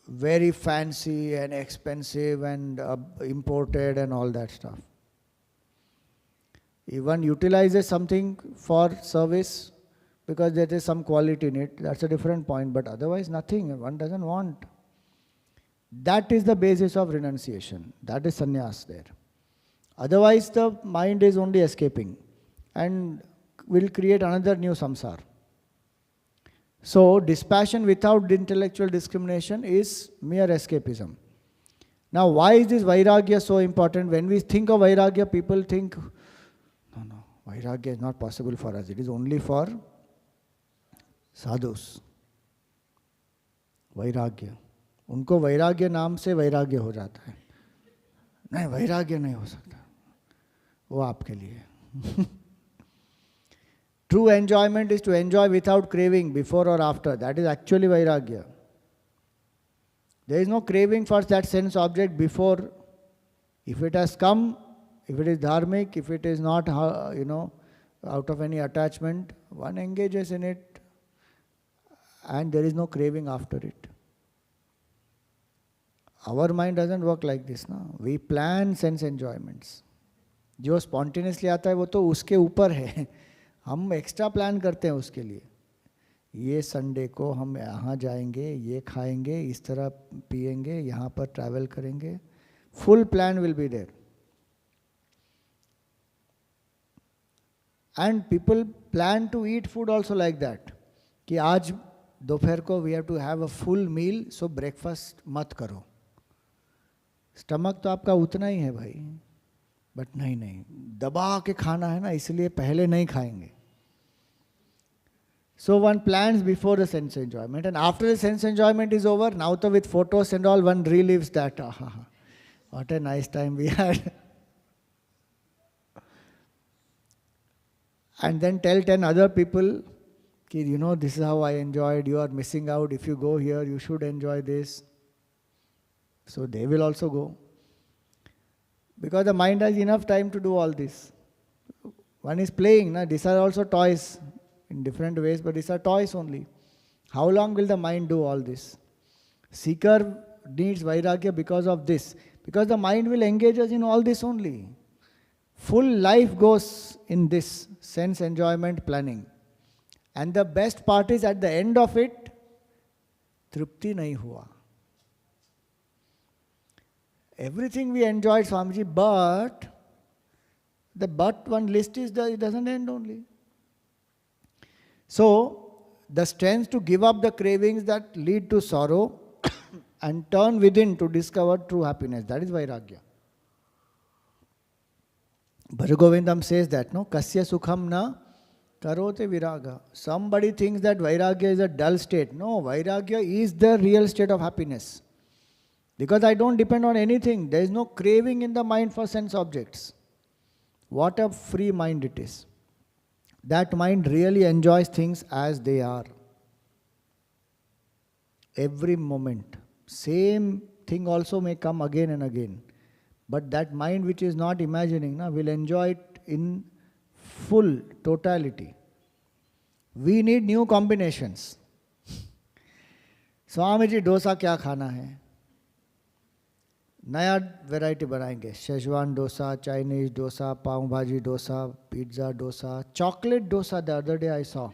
very fancy and expensive and imported and all that stuff. Even utilizes something for service because there is some quality in it, that's a different point, but otherwise nothing, one doesn't want. That is the basis of renunciation, that is sannyas there. Otherwise the mind is only escaping and will create another new samsara. So dispassion without intellectual discrimination is mere escapism. Now why is this vairagya so important? When we think of vairagya, people think, no, vairagya is not possible for us, it is only for sadhus. Vairagya. उनको वैराग्य नाम से वैराग्य हो जाता है. नहीं, वैराग्य नहीं हो सकता, वो आपके लिए. True enjoyment is to enjoy without craving before or after. That is actually vairagya. There is no craving for that sense object before. If it has come, if it is dharmic, if it is not, out of any attachment, one engages in it and there is no craving after it. Our mind doesn't work like this. No? We plan sense enjoyments. जो spontaneously आता है वो तो उसके ऊपर है. हम extra plan करते हैं उसके लिए. ये संडे को हम यहाँ जाएंगे, ये खाएंगे, इस तरह पिएंगे, यहाँ पर ट्रैवल करेंगे. Full plan will be there. And people plan to eat food also like that, कि आज दोपहर को we have to have a full meal, so breakfast मत करो. स्टमक तो आपका उतना ही है भाई, बट नहीं, दबा के खाना है ना, इसलिए पहले नहीं खाएंगे. So one plans before the sense enjoyment, and after the sense enjoyment is over, now to with photos and all, one relives that. What a nice time we had. And then tell 10 other people, this is how I enjoyed, you are missing out, if you go here, you should enjoy this. So they will also go. Because the mind has enough time to do all this. One is playing, these are also toys. In different ways, but these are toys only. How long will the mind do all this? Seeker needs vairagya because of this. Because the mind will engage us in all this only. Full life goes in this sense enjoyment planning. And the best part is at the end of it, tripti nahi hua. Everything we enjoyed, Swamiji, but the but one list is it doesn't end only. So, the strength to give up the cravings that lead to sorrow and turn within to discover true happiness. That is Vairagya. Bhajagovindam says that, no? Kasya sukham na karote viraga. Somebody thinks that Vairagya is a dull state. No, Vairagya is the real state of happiness. Because I don't depend on anything. There is no craving in the mind for sense objects. What a free mind it is. That mind really enjoys things as they are. Every moment. Same thing also may come again and again. But that mind which is not imagining will enjoy it in full totality. We need new combinations. Swami ji dosa क्या खाना है? नया variety बनाएंगे. Schezwan dosa, Chinese dosa, पाव भाजी dosa, pizza dosa, chocolate dosa. The other day I saw.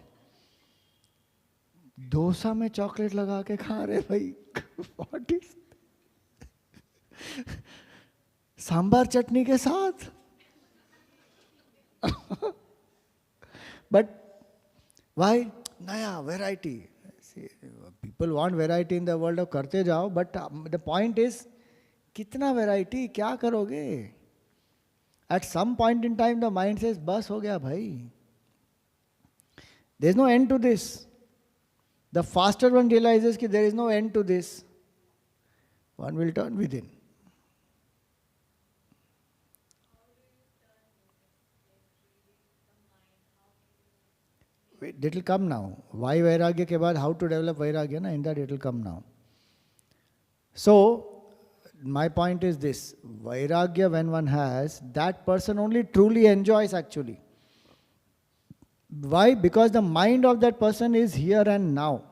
Dosa में chocolate लगा के खा रहे भाई. व्हाट इज सांबार चटनी के साथ. But why? नया variety. People want variety in the world of. करते जाओ. बट द पॉइंट इज कितना वैरायटी, क्या करोगे? At some point in time the mind says बस हो गया भाई. There is no end to this. The faster one realises कि there is no end to this, one will turn within. It will come now. Why Vairagya के बाद how to develop Vairagya, in that it will come now. So, my point is this. Vairagya when one has, that person only truly enjoys actually. Why? Because the mind of that person is here and now.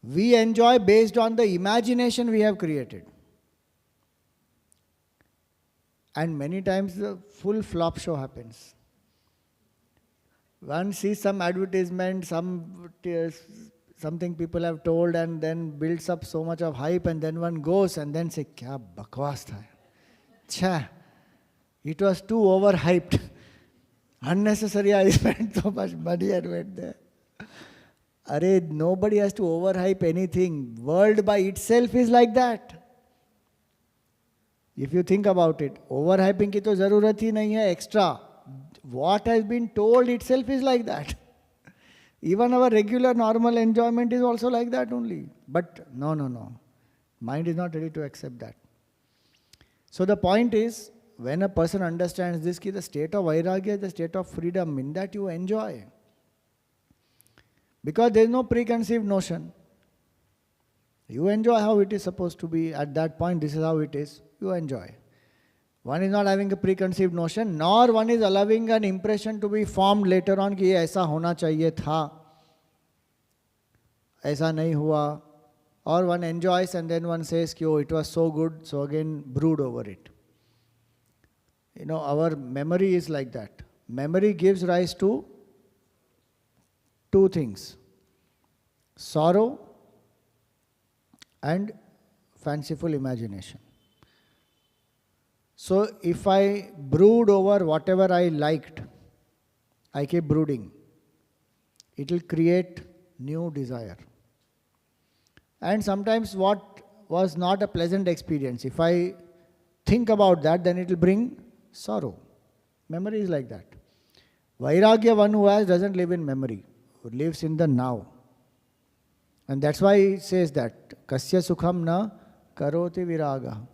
We enjoy based on the imagination we have created. And many times the full flop show happens. One sees some advertisement, something people have told, and then builds up so much of hype, and then one goes and then say, "Kya bakwas tha? Chha, it was too overhyped. Unnecessary. I spent so much money and went there." Arey, nobody has to overhype anything. World by itself is like that. If you think about it, overhyping की तो जरूरत ही नहीं है extra. What has been told itself is like that. Even our regular normal enjoyment is also like that only. But no. Mind is not ready to accept that. So the point is, when a person understands this, the state of Vairagya is the state of freedom, in that you enjoy. Because there is no preconceived notion. You enjoy how it is supposed to be. At that point, this is how it is. You enjoy. One is not having a preconceived notion, nor one is allowing an impression to be formed later on कि ये ऐसा होना चाहिए था, ऐसा नहीं हुआ. Or one enjoys and then one says कि oh, it was so good, so again brood over it. Our memory is like that. Memory gives rise to two things: sorrow and fanciful imagination. So if I brood over whatever I liked, I keep brooding, it will create new desire. And sometimes what was not a pleasant experience, if I think about that, then it will bring sorrow. Memory is like that. Vairagya, one who has, doesn't live in memory, who lives in the now. And that's why he says that, Kasya sukham na karote viraga.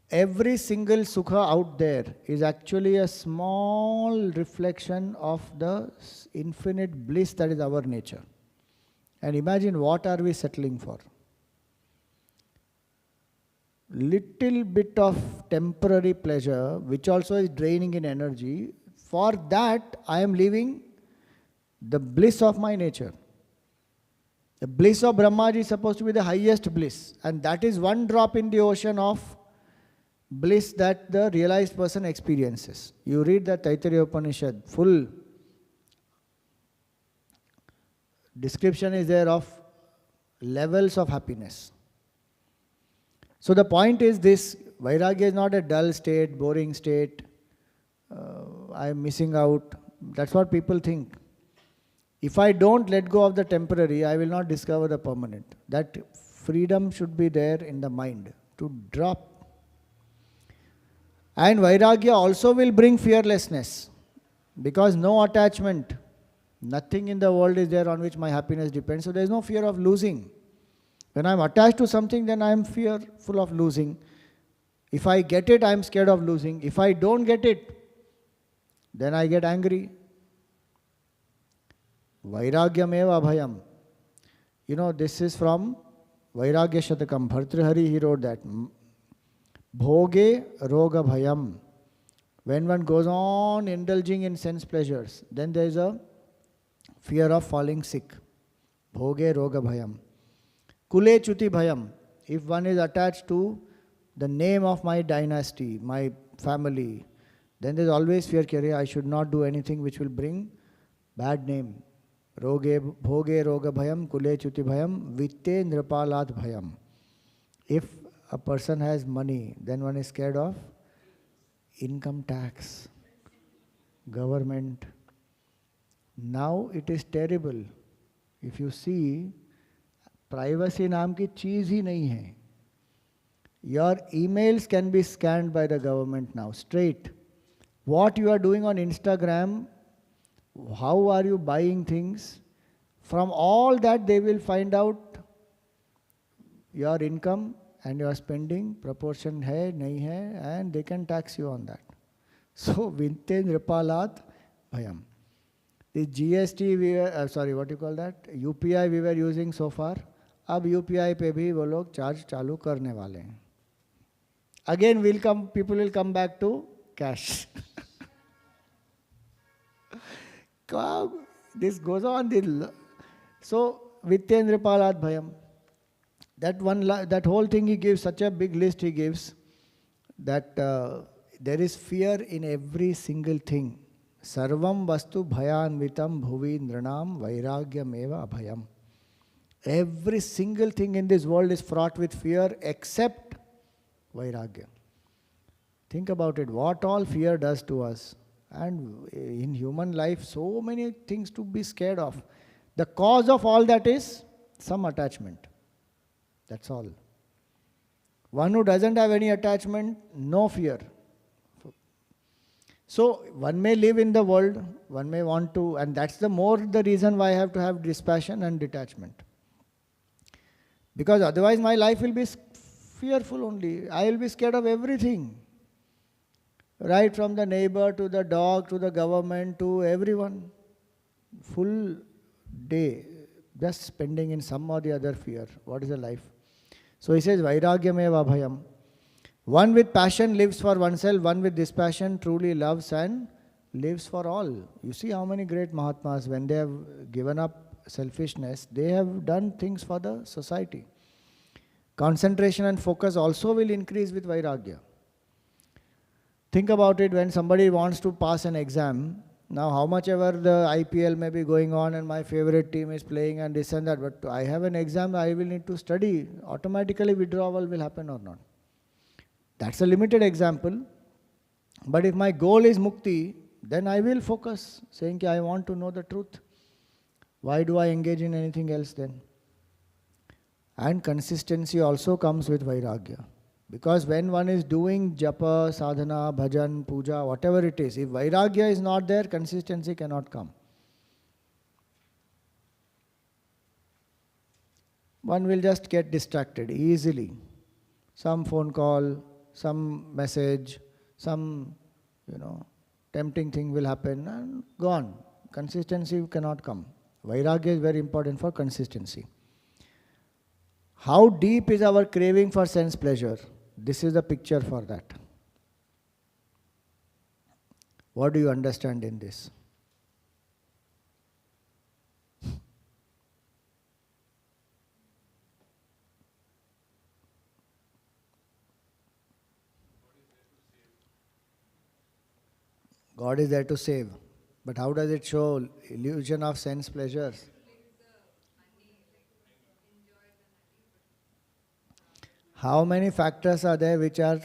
Every single sukha out there is actually a small reflection of the infinite bliss that is our nature. And imagine, what are we settling for? Little bit of temporary pleasure, which also is draining in energy. For that, I am leaving the bliss of my nature. The bliss of Brahmaji is supposed to be the highest bliss. And that is one drop in the ocean of bliss that the realized person experiences. You read the Taittiriya Upanishad, full description is there of levels of happiness. So the point is this: Vairagya is not a dull state, boring state, I am missing out. That's what people think. If I don't let go of the temporary, I will not discover the permanent. That freedom should be there in the mind to drop. And Vairagya also will bring fearlessness, because no attachment, nothing in the world is there on which my happiness depends. So there is no fear of losing. When I am attached to something, then I am fearful of losing. If I get it, I am scared of losing. If I don't get it, then I get angry. Vairagyameva abhayam. This is from Vairagya Shatakam. Bhartrihari, he wrote that. Bhoge roga bhayam. When one goes on indulging in sense pleasures, then there is a fear of falling sick. Bhoge roga bhayam. Kule chuti bhayam. If one is attached to the name of my dynasty, my family, then there is always fear, I should not do anything which will bring bad name. Bhoge roga bhayam, kule chuti bhayam, vitte nripalat bhayam. If a person has money, then one is scared of income tax, government. Now it is terrible. If you see, privacy नाम की चीज ही नहीं है. Your emails can be scanned by the government now, straight. What you are doing on Instagram, how are you buying things, from all that they will find out your income and your spending, proportion hai, nahi hai, and they can tax you on that. So, Vinte Nripalat Bhayam. The GST we were, what you call that? UPI we were using so far. अब UPI पे भी वो लोग charge चालू करने वाले हैं. Again people will come back to cash. This goes on. So, Vittyendrapalat Bhayam. That whole thing he gives, such a big list he gives, that there is fear in every single thing. Sarvam vastu bhayanvitam bhuvi nranam vairagyameva abhayam. Every single thing in this world is fraught with fear except vairagya. Think about it, what all fear does to us. And in human life, so many things to be scared of. The cause of all that is some attachment. That's all. One who doesn't have any attachment, no fear. So, one may live in the world, one may want to, and that's the reason why I have to have dispassion and detachment. Because otherwise my life will be fearful only. I will be scared of everything. Right from the neighbor to the dog to the government to everyone. Full day just spending in some or the other fear. What is the life? So he says, Vairagyameva bhayam. One with passion lives for oneself, one with dispassion truly loves and lives for all. You see how many great Mahatmas, when they have given up selfishness, they have done things for the society. Concentration and focus also will increase with Vairagya. Think about it, when somebody wants to pass an exam, now how much ever the IPL may be going on and my favorite team is playing and this and that, but I have an exam, I will need to study, automatically withdrawal will happen or not. That's a limited example. But if my goal is mukti, then I will focus, saying I want to know the truth. Why do I engage in anything else then? And consistency also comes with Vairagya. Because when one is doing japa, sadhana, bhajan, puja, whatever it is, if Vairagya is not there, consistency cannot come. One will just get distracted easily. Some phone call, some message, some, tempting thing will happen and gone. Consistency cannot come. Vairagya is very important for consistency. How deep is our craving for sense pleasure? This is the picture for that. What do you understand in this? God is there to save. But how does it show illusion of sense pleasures? How many factors are there which are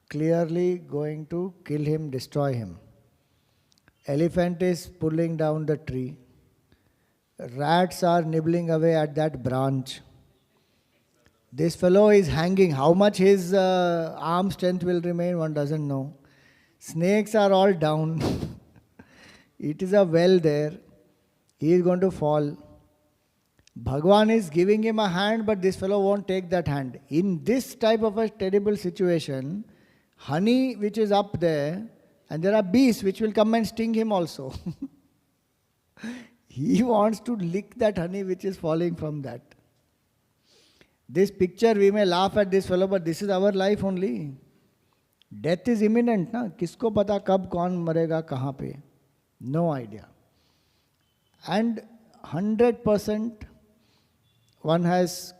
clearly going to kill him, destroy him? Elephant is pulling down the tree. Rats are nibbling away at that branch. This fellow is hanging. How much his arm strength will remain, one doesn't know. Snakes are all down. It is a well there. He is going to fall. Bhagwan is giving him a hand, but this fellow won't take that hand. In this type of a terrible situation, honey which is up there, and there are bees which will come and sting him also. He wants to lick that honey which is falling from that. This picture, we may laugh at this fellow, but this is our life only. Death is imminent, na? Kisko pata kab kaun marega kahan pe? No idea. And 100% one has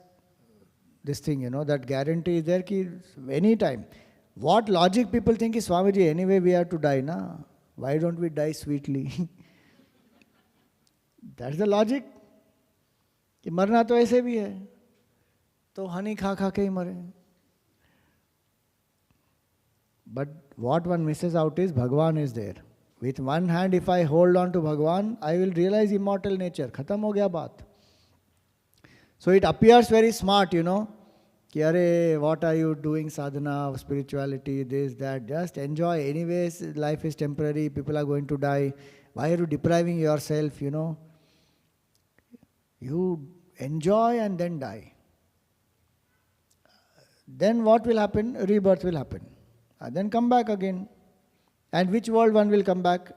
this thing, that guarantee is there ki any time. What logic people think is, Swamiji, anyway we have to die, na? Why don't we die sweetly? That's the logic. कि मरना तो ऐसे भी है, तो हनी खा खा के ही मरे. But what one misses out is Bhagwan is there. With one hand, if I hold on to Bhagwan, I will realize immortal nature. Khatam ho gaya baat. So it appears very smart, Ki, Arey, what are you doing, sadhana, spirituality, this, that. Just enjoy. Anyways, life is temporary. People are going to die. Why are you depriving yourself, You enjoy and then die. Then what will happen? Rebirth will happen. And then come back again. And which world one will come back?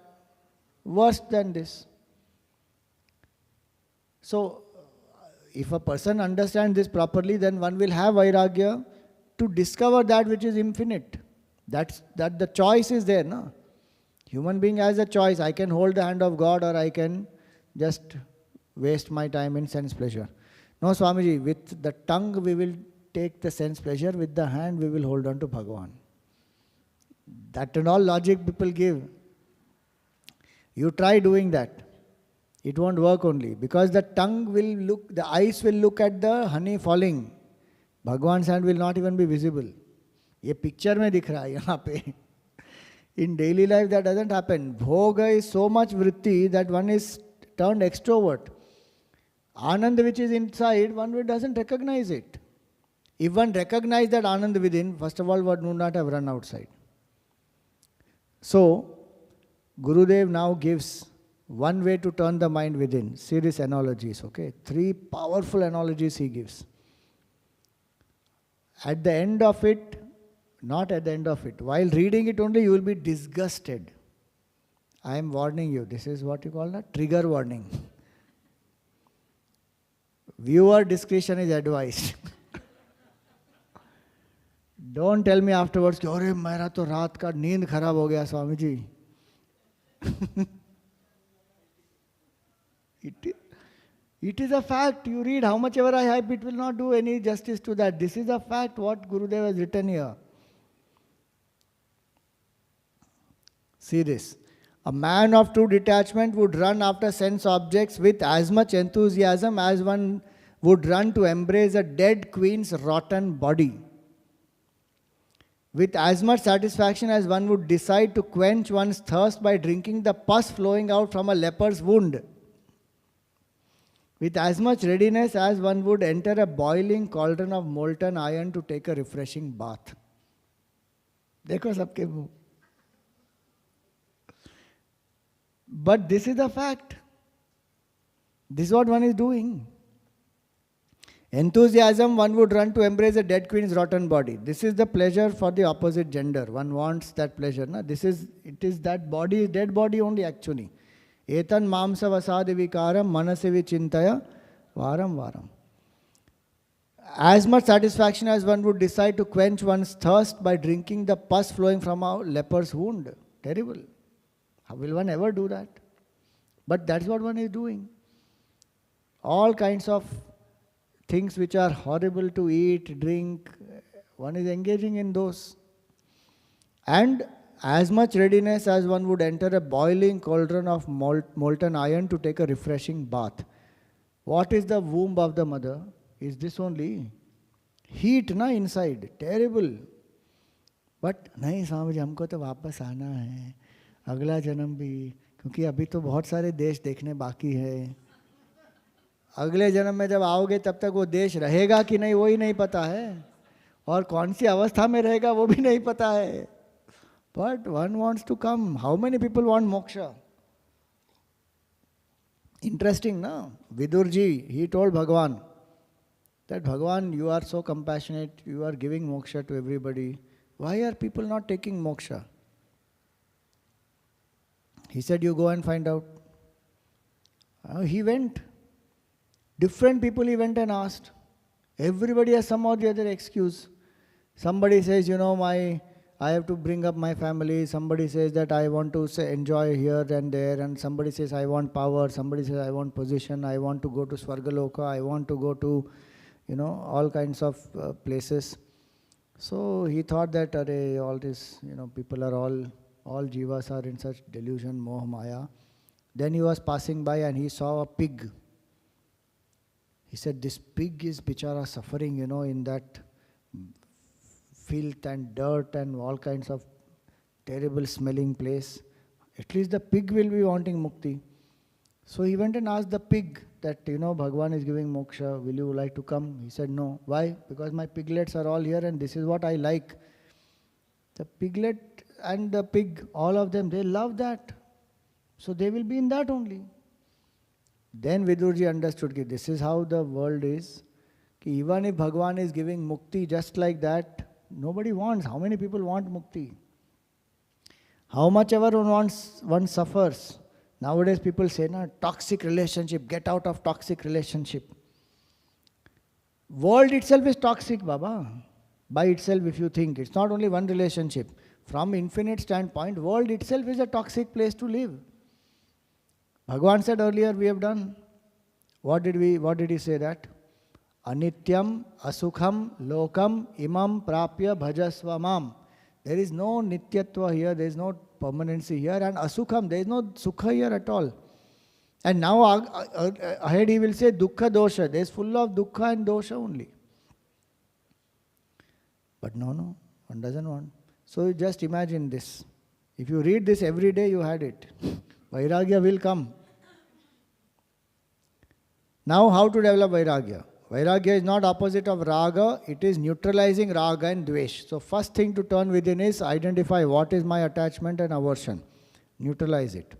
Worse than this. So, if a person understands this properly, then one will have vairagya to discover that which is infinite. That the choice is there, no? Human being has a choice. I can hold the hand of God, or I can just waste my time in sense pleasure. No, Swamiji, with the tongue we will take the sense pleasure, with the hand we will hold on to Bhagavan. That and all logic people give. You try doing that. It won't work only, because the tongue will look, the eyes will look at the honey falling. Bhagwan's hand will not even be visible. ये picture में दिख रहा है यहाँ पे. In daily life that doesn't happen. Bhoga is so much vritti that one is turned extrovert. Anand which is inside, one doesn't recognize it. If one recognizes that Anand within, first of all, one would not have run outside. So, Gurudev now gives one way to turn the mind within. See these analogies, okay? 3 powerful analogies he gives. At the end of it, not at the end of it, while reading it only, you will be disgusted. I am warning you. This is what you call a trigger warning. Viewer discretion is advised. Don't tell me afterwards, अरे मेरा तो रात का नींद खराब हो गया Swami ji. It is a fact. You read how much ever I hype, it will not do any justice to that. This is a fact, what Gurudev has written here. See this. A man of true detachment would run after sense objects with as much enthusiasm as one would run to embrace a dead queen's rotten body. With as much satisfaction as one would decide to quench one's thirst by drinking the pus flowing out from a leper's wound. With as much readiness as one would enter a boiling cauldron of molten iron to take a refreshing bath. देखो सबके मुंह. But this is the fact. This is what one is doing. Enthusiasm, one would run to embrace a dead queen's rotten body. This is the pleasure for the opposite gender. One wants that pleasure. Na? It is that body, dead body only actually. Etan mamsa vasadi vikaram manasi vichintaya varam varam. As much satisfaction as one would decide to quench one's thirst by drinking the pus flowing from a leper's wound. Terrible. How will one ever do that? But that's what one is doing. All kinds of things which are horrible to eat, drink, one is engaging in those. And as much readiness as one would enter a boiling cauldron of molten iron to take a refreshing bath. What is the womb of the mother? Is this only? Heat na inside, terrible. But नहीं स्वामी हमको तो वापस आना है, अगला जन्म भी, क्योंकि अभी तो बहुत सारे देश देखने बाकी है. अगले जन्म में जब आओगे तब तक वो देश रहेगा कि नहीं वो ही नहीं पता है, और कौन सी अवस्था में रहेगा वो भी नहीं पता है. But one wants to come. How many people want moksha? Interesting, no? Vidurji, he told Bhagavan that Bhagavan, you are so compassionate, you are giving moksha to everybody. Why are people not taking moksha? He said, you go and find out. He went. Different people he went and asked. Everybody has some or the other excuse. Somebody says, I have to bring up my family. Somebody says that I want to enjoy here and there. And somebody says, I want power. Somebody says, I want position. I want to go to Swargaloka. I want to go to, all kinds of places. So he thought that, all this, people are all jivas are in such delusion, moha maya. Then he was passing by and he saw a pig. He said, this pig is bichara suffering, in that filth and dirt and all kinds of terrible smelling place. At least the pig will be wanting mukti. So he went and asked the pig that, Bhagavan is giving moksha, will you like to come? He said, no. Why? Because my piglets are all here and this is what I like. The piglet and the pig, all of them, they love that. So they will be in that only. Then Vidurji understood that this is how the world is. Even if Bhagavan is giving mukti just like that, nobody wants. How many people want mukti? How much ever one suffers. Nowadays people say, toxic relationship, get out of toxic relationship. World itself is toxic, Baba. By itself, if you think, it's not only one relationship. From infinite standpoint, world itself is a toxic place to live. Bhagavan said earlier, we have done. What did he say that? Anityam, asukham, lokam, imam, prapya, bhajasva mam. There is no nityatva here, there is no permanency here, and asukham, there is no sukha here at all. And now ahead he will say dukkha dosha, there is full of dukkha and dosha only. But no, one doesn't want. So just imagine this. If you read this every day, you had it. Vairagya will come. Now how to develop Vairagya? Vairagya is not opposite of Raga, it is neutralizing Raga and Dvesh. So first thing to turn within is identify what is my attachment and aversion. Neutralize it.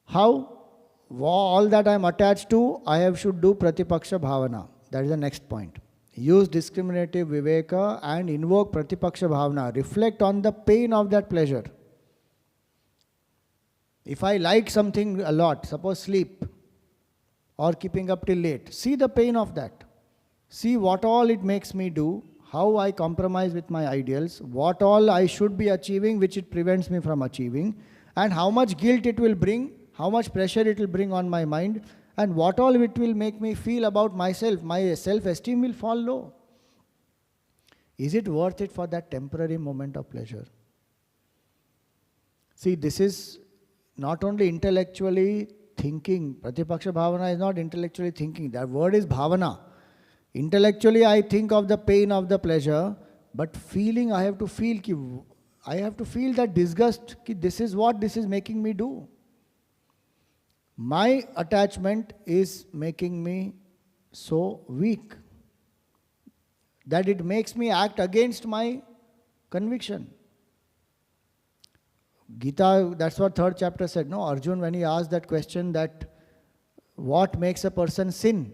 How? All that I am attached to, I should do Pratipaksha Bhavana. That is the next point. Use discriminative Viveka and invoke Pratipaksha Bhavana. Reflect on the pain of that pleasure. If I like something a lot, suppose sleep, or keeping up till late, see the pain of that. See what all it makes me do, how I compromise with my ideals, what all I should be achieving which it prevents me from achieving, and how much guilt it will bring, how much pressure it will bring on my mind, and what all it will make me feel about myself. My self-esteem will fall low. Is it worth it for that temporary moment of pleasure? See, this is not only intellectually thinking. Pratipaksha Bhavana is not intellectually thinking. That word is Bhavana. Intellectually I think of the pain of the pleasure, but feeling I have to feel that disgust, this is what this is making me do. My attachment is making me so weak that it makes me act against my conviction. Gita, that's what third chapter said, no? Arjun, when he asked that question that what makes a person sin?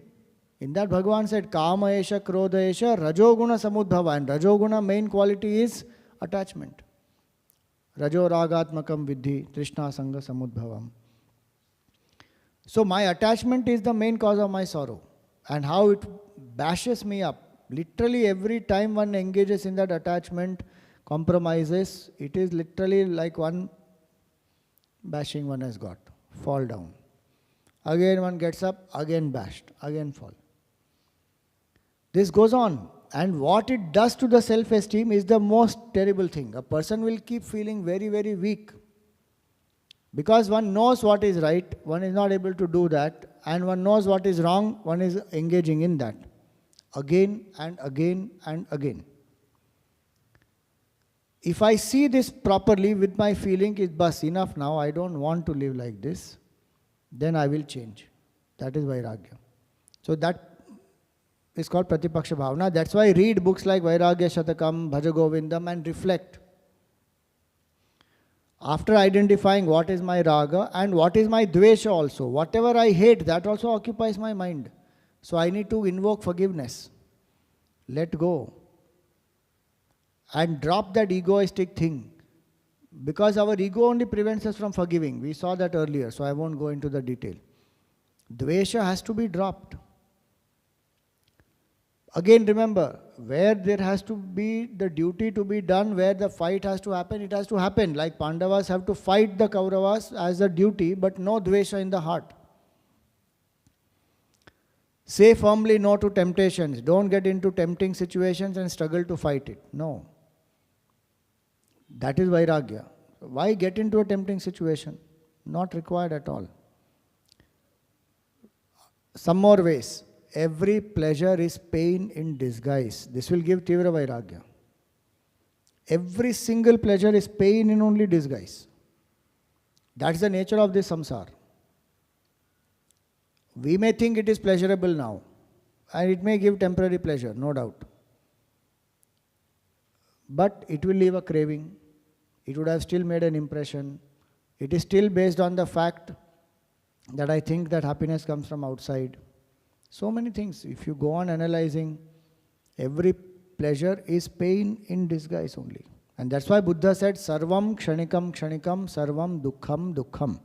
In that Bhagavan said, Kama esha, Krodha esha, Rajoguna samudbhava. And Rajoguna main quality is attachment. Rajo ragatmakam vidhi, Trishna sanga samudbhavam. So my attachment is the main cause of my sorrow. And how it bashes me up. Literally every time one engages in that attachment, compromises, it is literally like one bashing one has got. Fall down. Again one gets up, again bashed, again fall. This goes on. And what it does to the self-esteem is the most terrible thing. A person will keep feeling very, very weak. Because one knows what is right, one is not able to do that. And one knows what is wrong, one is engaging in that. Again and again and again. If I see this properly with my feeling, is bas enough now, I don't want to live like this, then I will change. That is Vairagya. So that is called Pratipaksha Bhavana. That's why I read books like Vairagya Shatakam, Bhaja Govindam and reflect. After identifying what is my raga and what is my dvesha also, whatever I hate, that also occupies my mind. So I need to invoke forgiveness. Let go. And drop that egoistic thing. Because our ego only prevents us from forgiving. We saw that earlier, so I won't go into the detail. Dvesha has to be dropped. Again, remember, where there has to be the duty to be done, where the fight has to happen, it has to happen. Like Pandavas have to fight the Kauravas as a duty, but no dvesha in the heart. Say firmly no to temptations. Don't get into tempting situations and struggle to fight it. No. That is Vairagya. Why get into a tempting situation? Not required at all. Some more ways. Every pleasure is pain in disguise. This will give Tivra Vairagya. Every single pleasure is pain in only disguise. That's the nature of this samsara. We may think it is pleasurable now, and it may give temporary pleasure, no doubt. But it will leave a craving. It would have still made an impression. It is still based on the fact that I think that happiness comes from outside. So many things. If you go on analyzing, every pleasure is pain in disguise only. And that's why Buddha said, Sarvam kshanikam kshanikam, sarvam dukkham dukkham.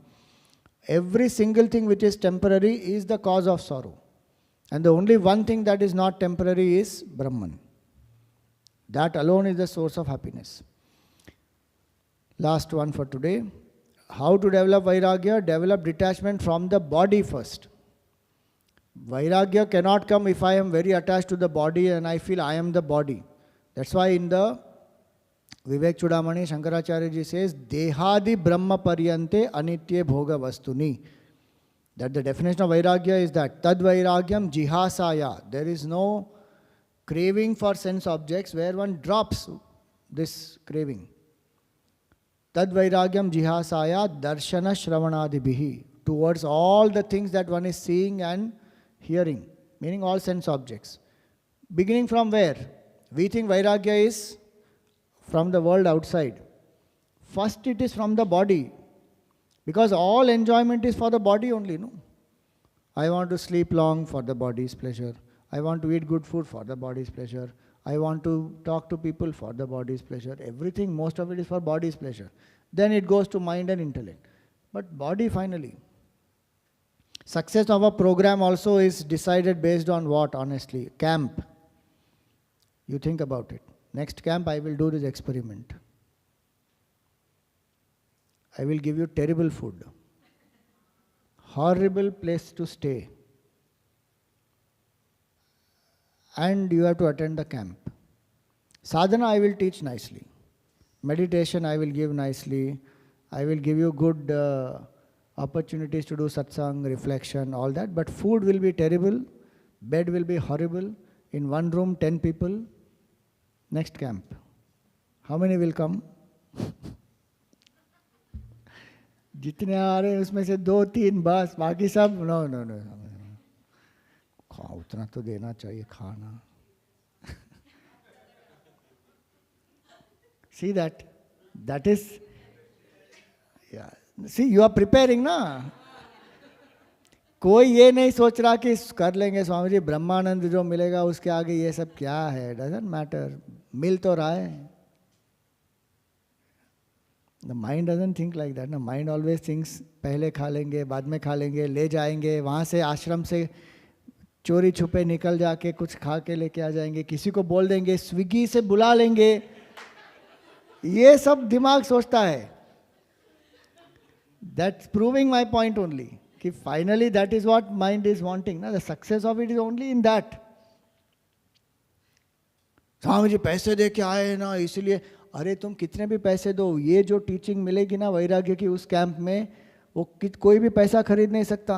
Every single thing which is temporary is the cause of sorrow. And the only one thing that is not temporary is Brahman. That alone is the source of happiness. Last one for today. How to develop Vairagya? Develop detachment from the body first. Vairagya cannot come if I am very attached to the body and I feel I am the body. That's why in the Vivek Chudamani, Shankaracharya ji says, Dehadi Brahma Paryante Anitye Bhoga Vastuni. That the definition of Vairagya is that Tad Vairagyam Jihasaya. There is no craving for sense objects where one drops this craving. Tad Vairagyam Jihasaya Darshana Shravanadibihi. Towards all the things that one is seeing and hearing. Meaning all sense objects. Beginning from where? We think Vairagya is from the world outside. First it is from the body. Because all enjoyment is for the body only, no? I want to sleep long for the body's pleasure. I want to eat good food for the body's pleasure. I want to talk to people for the body's pleasure. Everything, most of it is for body's pleasure. Then it goes to mind and intellect. But body finally. Success of a program also is decided based on what, honestly? Camp. You think about it. Next camp, I will do this experiment. I will give you terrible food. Horrible place to stay. And you have to attend the camp. Sadhana I will teach nicely. Meditation I will give nicely. I will give you good opportunities to do satsang, reflection, all that. But food will be terrible. Bed will be horrible. In one room, 10 people. Next camp. How many will come? जितने आ रहे हैं उसमें से 2-3 बस, बाकी सब no उतना तो देना चाहिए खाना. See that is, yeah. See, you are preparing ना. कोई ये नहीं सोच रहा कि कर लेंगे स्वामी जी, ब्रह्मानंद जो मिलेगा उसके आगे ये सब क्या है. Doesn't matter. मिल तो रहा है. The mind doesn't think like that. The mind always thinks पहले खा लेंगे, बाद में खा लेंगे, ले जाएंगे, वहाँ से आश्रम से चोरी छुपे निकल जाके कुछ खा के लेके आ जाएंगे, किसी को बोल देंगे, स्विगी से बुला लेंगे. ये सब दिमाग सोचता है. That's proving my point only. कि finally that is what mind is wanting. ना, the success of it is only in that. Swami ji पैसे दे के आए ना इसलिए. अरे तुम कितने भी पैसे दो, ये जो टीचिंग मिलेगी ना वैराग्य की उस कैंप में, वो कोई भी पैसा खरीद नहीं सकता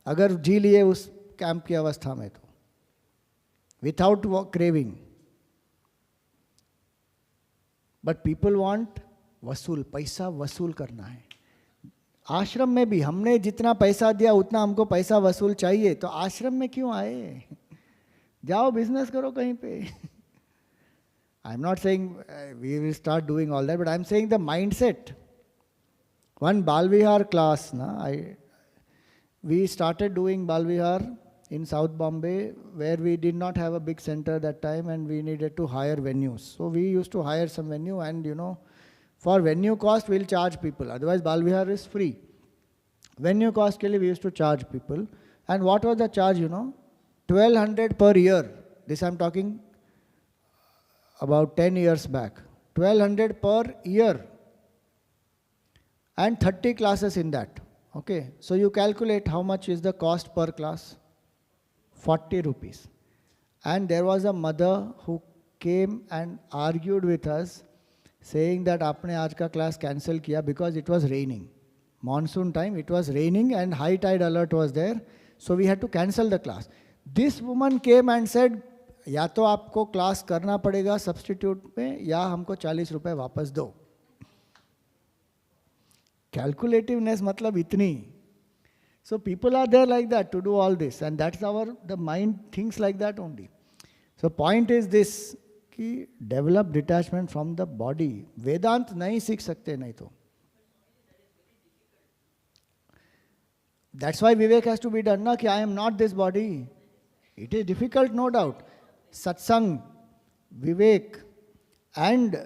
अगर जी लिए उस कैंप की अवस्था में. तो without craving. But people want वसूल, पैसा वसूल करना है. आश्रम में भी हमने जितना पैसा दिया उतना हमको पैसा वसूल चाहिए, तो आश्रम में क्यों आए? जाओ बिजनेस करो कहीं पे. I am not saying we will start doing all that, but I am saying the mindset. One Balvihar class, we started doing Balvihar in South Bombay, where we did not have a big center that time and we needed to hire venues. So we used to hire some venue, and for venue cost we'll charge people. Otherwise Balvihar is free. Venue cost ke liye we used to charge people. And what was the charge, 1200 per year. This I'm talking about 10 years back. 1200 per year. And 30 classes in that. Okay, so you calculate how much is the cost per class. 40 rupees. And there was a mother who came and argued with us, saying that आपने आज का class cancel किया because it was raining. Monsoon time, it was raining and high tide alert was there, so we had to cancel the class. This woman came and said, या तो आपको class करना पड़ेगा substitute में, या हमको 40 रुपए वापस दो. Calculativeness matlab itni. So people are there like that to do all this, and that's the mind thinks like that only. So point is this, कि develop detachment from the body. Vedant nahi सीख सकते नहीं तो. That's why Vivek has to be done, na, कि I am not this body. It is difficult, no doubt. Satsang, Vivek, and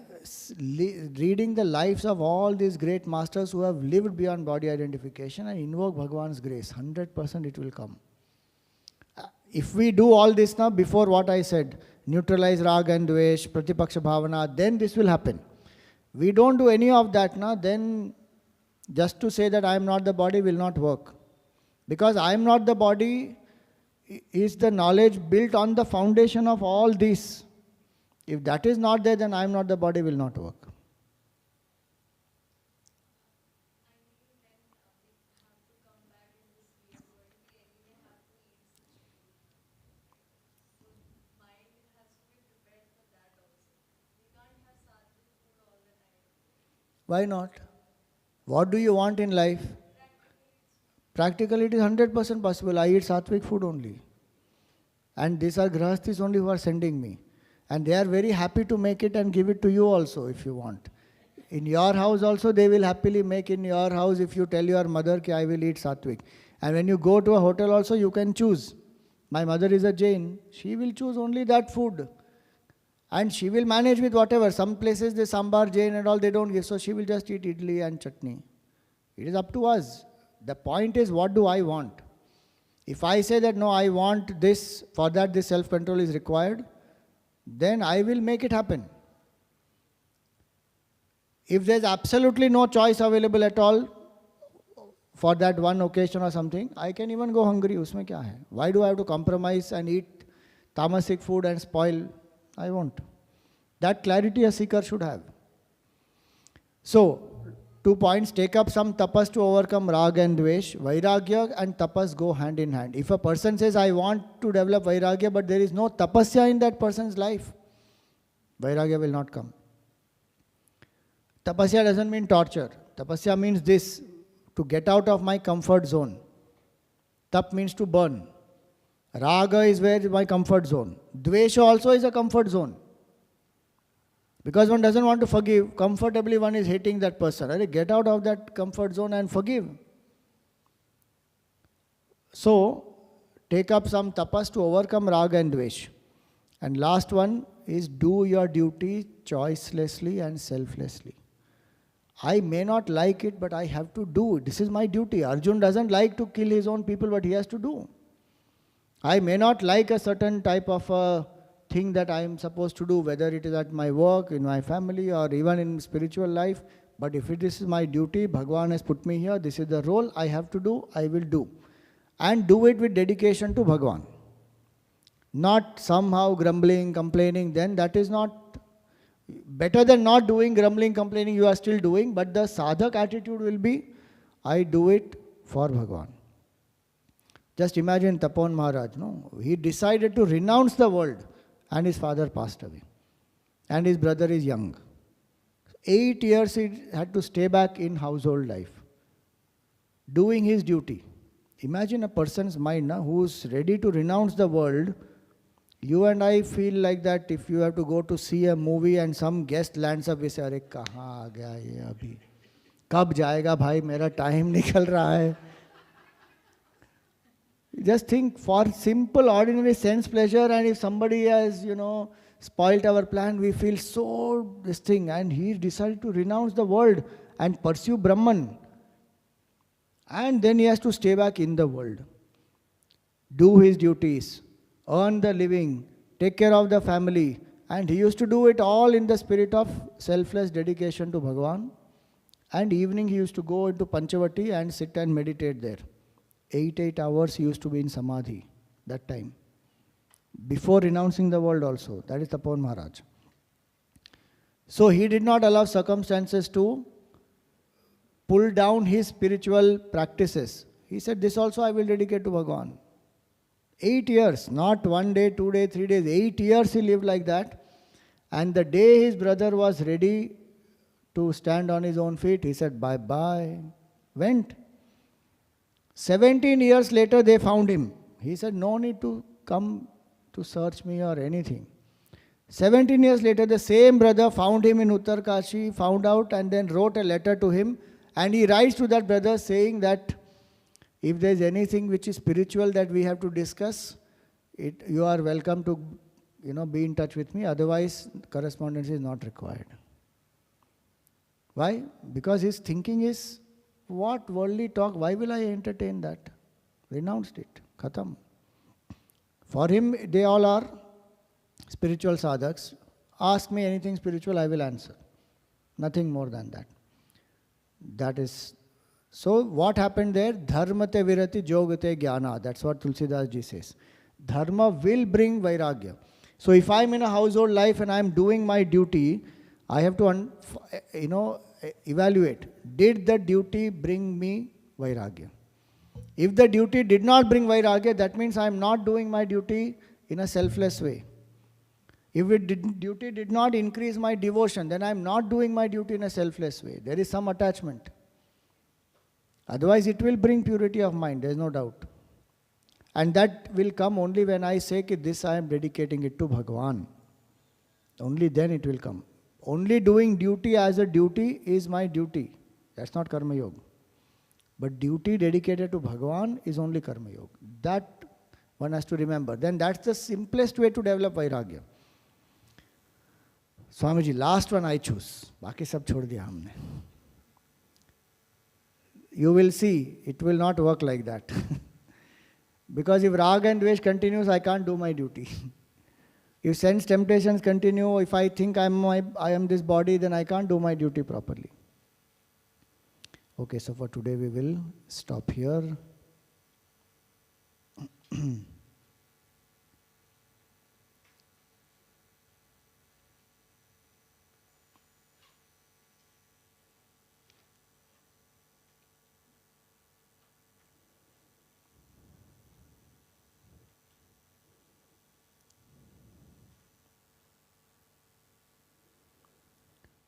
reading the lives of all these great masters who have lived beyond body identification, and invoke Bhagwan's grace. 100% it will come. If we do all this now, before what I said, neutralize raga and dvesh, pratipaksha bhavana, then this will happen. We don't do any of that now, then just to say that I am not the body will not work. Because I am not the body is the knowledge built on the foundation of all this. If that is not there, then I am not the body will not work. Why not? What do you want in life? Practically it is 100% possible. I eat sattvic food only. And these are grahasthis only who are sending me. And they are very happy to make it and give it to you also if you want. In your house also they will happily make in your house if you tell your mother that I will eat sattvic. And when you go to a hotel also you can choose. My mother is a Jain. She will choose only that food. And she will manage with whatever. Some places the sambar, Jain and all they don't give. So she will just eat idli and chutney. It is up to us. The point is, what do I want? If I say that no, I want this, for that this self-control is required, then I will make it happen. If there is absolutely no choice available at all for that one occasion or something, I can even go hungry. Usme kya hai? Why do I have to compromise and eat tamasic food and spoil? I won't. That clarity a seeker should have. So, 2 points, take up some tapas to overcome raga and dvesh. Vairagya and tapas go hand in hand. If a person says, I want to develop vairagya, but there is no tapasya in that person's life, vairagya will not come. Tapasya doesn't mean torture. Tapasya means this, to get out of my comfort zone. Tap means to burn. Raga is where my comfort zone. Dvesha also is a comfort zone. Because one doesn't want to forgive, comfortably one is hating that person. Get out of that comfort zone and forgive. So, take up some tapas to overcome raga and dvesh. And last one is do your duty choicelessly and selflessly. I may not like it, but I have to do it. This is my duty. Arjun doesn't like to kill his own people, but he has to do. I may not like a certain type of a thing that I am supposed to do, whether it is at my work, in my family, or even in spiritual life. But if this is my duty, Bhagwan has put me here, this is the role I have to do, I will do. And do it with dedication to Bhagwan. Not somehow grumbling, complaining, then that is not, better than not doing, grumbling, complaining, you are still doing, but the sadhak attitude will be, I do it for Bhagwan. Just imagine Tapon Maharaj, no? He decided to renounce the world. And his father passed away. And his brother is young. 8 years he had to stay back in household life. doing his duty. Imagine a person's mind who's ready to renounce the world. You and I feel like that if you have to go to see a movie and some guest lands up, we say, अरे कहाँ आ गया ये अभी, कब जाएगा भाई, मेरा time निकल रहा है. Just think, for simple ordinary sense pleasure, and if somebody has, spoilt our plan, we feel so this thing, and he decided to renounce the world and pursue Brahman. And then he has to stay back in the world, do his duties, earn the living, take care of the family. And he used to do it all in the spirit of selfless dedication to Bhagavan. And evening he used to go into Panchavati and sit and meditate there. 8 hours he used to be in Samadhi that time. Before renouncing the world also. That is Tapan Maharaj. So he did not allow circumstances to pull down his spiritual practices. He said, this also I will dedicate to Bhagavan. 8 years, not 1 day, 2 days, 3 days. 8 years he lived like that. And the day his brother was ready to stand on his own feet, he said, bye-bye. Went. 17 years later they found him. He said, no need to come to search me or anything. 17 years later the same brother found him in Uttarkashi, found out and then wrote a letter to him. And he writes to that brother saying that if there is anything which is spiritual that we have to discuss, you are welcome to be in touch with me. Otherwise, correspondence is not required. Why? Because his thinking is, what worldly talk, why will I entertain that? Renounced it. Khatam. For him, they all are spiritual sadhaks. Ask me anything spiritual, I will answer. Nothing more than that. That is. So what happened there? Dharmate virati jogate jnana. That's what Tulsidas ji says. Dharma will bring vairagya. So if I'm in a household life and I'm doing my duty, I have to evaluate. Did the duty bring me vairagya? If the duty did not bring vairagya, that means I am not doing my duty in a selfless way. If duty did not increase my devotion, then I am not doing my duty in a selfless way. There is some attachment. Otherwise it will bring purity of mind, there is no doubt. And that will come only when I say that this I am dedicating it to Bhagavan. Only then it will come. Only doing duty as a duty is my duty. That's not Karma Yoga. But duty dedicated to Bhagavan is only Karma Yoga. That one has to remember. Then that's the simplest way to develop Vairagya. Swamiji, last one I choose. Baki sab chhod diya humne. You will see, it will not work like that. Because if Raga and Dvesh continues, I can't do my duty. If sense temptations continue, if I think I am this body, then I can't do my duty properly. Okay, so for today we will stop here.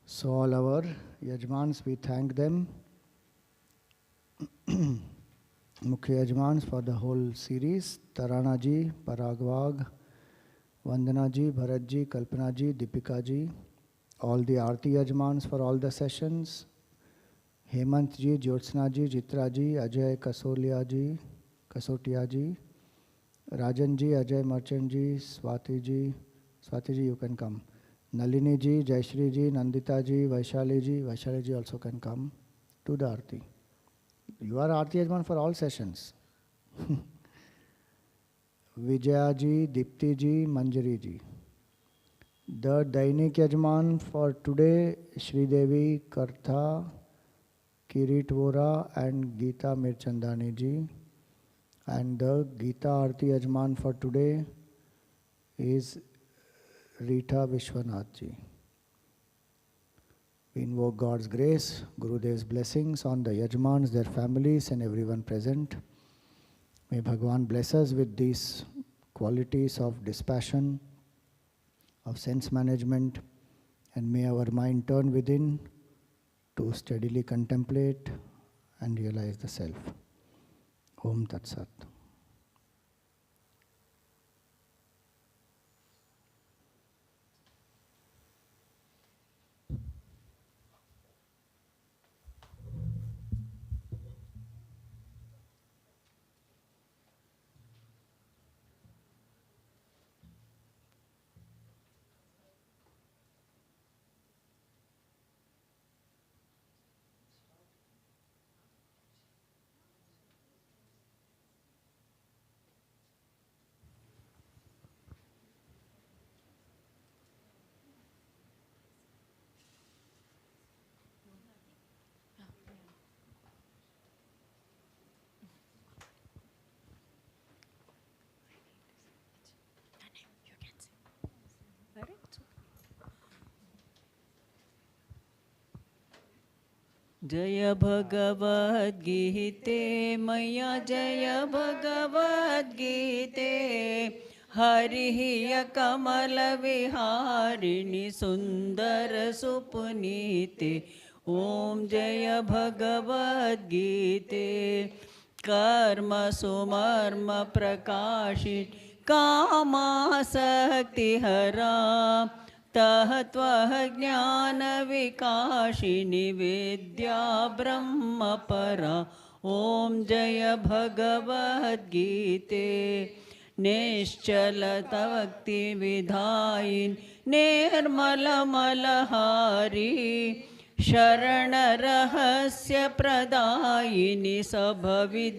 So all our Yajmans, we thank them. Mukhya Yajmans for the whole series. Tarana ji, Paragvag, Vandana ji, Bharat ji, Kalpana ji, Deepika ji. All the Aarti Yajmans for all the sessions. Hemant ji, Jyotsna ji, Jitra ji, Ajay Kasotia ji, Rajan ji, Ajay Merchant ji, Swati ji, you can come. Nalini ji, Jayashri ji, Nandita ji, Vaishali ji also can come to the Aarti. You are Aarti Yajman for all sessions. Vijaya ji, Dipti ji, Manjari ji. The Dainik Yajman for today, Shri Devi, Kartha, Kirit Vora and Geeta Mirchandani ji. And the Gita Aarti Yajman for today is Rita Vishwanath ji. We invoke God's grace, Gurudev's blessings on the Yajmans, their families and everyone present. May Bhagavan bless us with these qualities of dispassion, of sense management, and may our mind turn within to steadily contemplate and realize the self. Om Tat Sat. जय भगवद्गीते मया जय भगवद्गीते हरिः कमलविहारिणि सुन्दरसुपुनीते ॐ जय भगवद्गीते कर्म सुमर्म प्रकाशि कामासक्तिहरा तत्त्वज्ञानविकाशिनि विद्या ब्रह्मपरा ॐ जय भगवद्गीते निश्चलतभक्तिविधायिन् निर्मलमलहारी शरणरहस्यप्रदायिनि सभविधिसुखकारी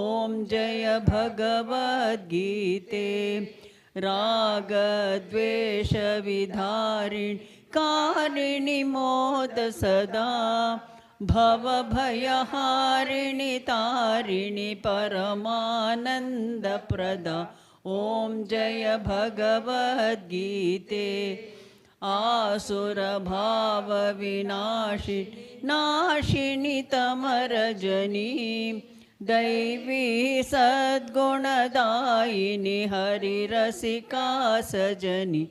ॐ जय भगवद्गीते रागद्वेषविधारिणि कारिणि मोद सदा भवभयहारिणि तारिणि परमानन्दप्रदा ॐ जय भगवद्गीते आसुरभावविनाशि नाशिनि तमरजनी दैवी सद्गुणदायिनि हरिरसिका सजनि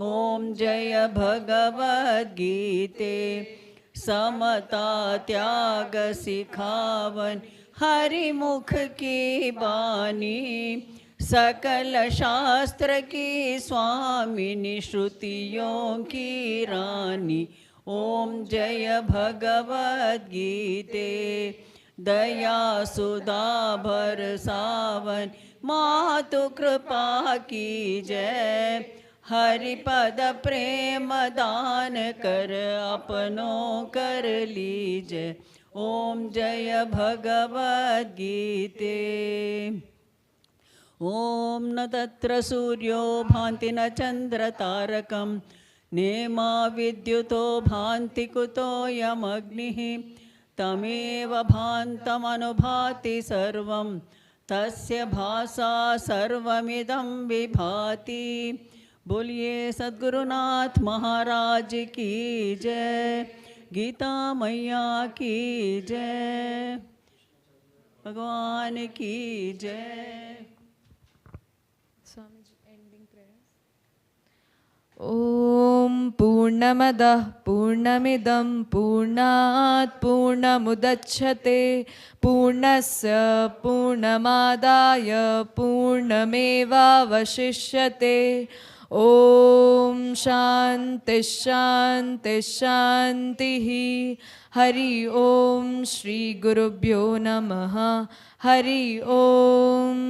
ॐ जय भगवद्गीते समता त्याग सिखावन हरिमुख की बानी सकल शास्त्र की स्वामिनी श्रुतियों की रानी ॐ जय भगवद्गीते दया सुधा बरसावन मातु कृपा की जय हरिपद प्रेम दान कर अपनों कर लीजय ॐ जय भगवद्गीते ॐ न तत्र सूर्यो भान्ति न चन्द्रतारकं नेमा विद्युतो भान्ति कुतोऽयमग्निः तमेव भान्तमनुभाति सर्वं तस्य भासा सर्वमिदं विभाति बोलिए सद्गुरुनाथ महाराज की जय गीता मैया की जय भगवान की जय ॐ पूर्णमदः पूर्णमिदं पूर्णात् पूर्णमुदच्छते पूर्णस्य पूर्णमादाय पूर्णमेवावशिष्यते ॐ शान्ति शान्ति शान्तिः हरि ॐ श्री गुरुभ्यो नमः हरि ॐ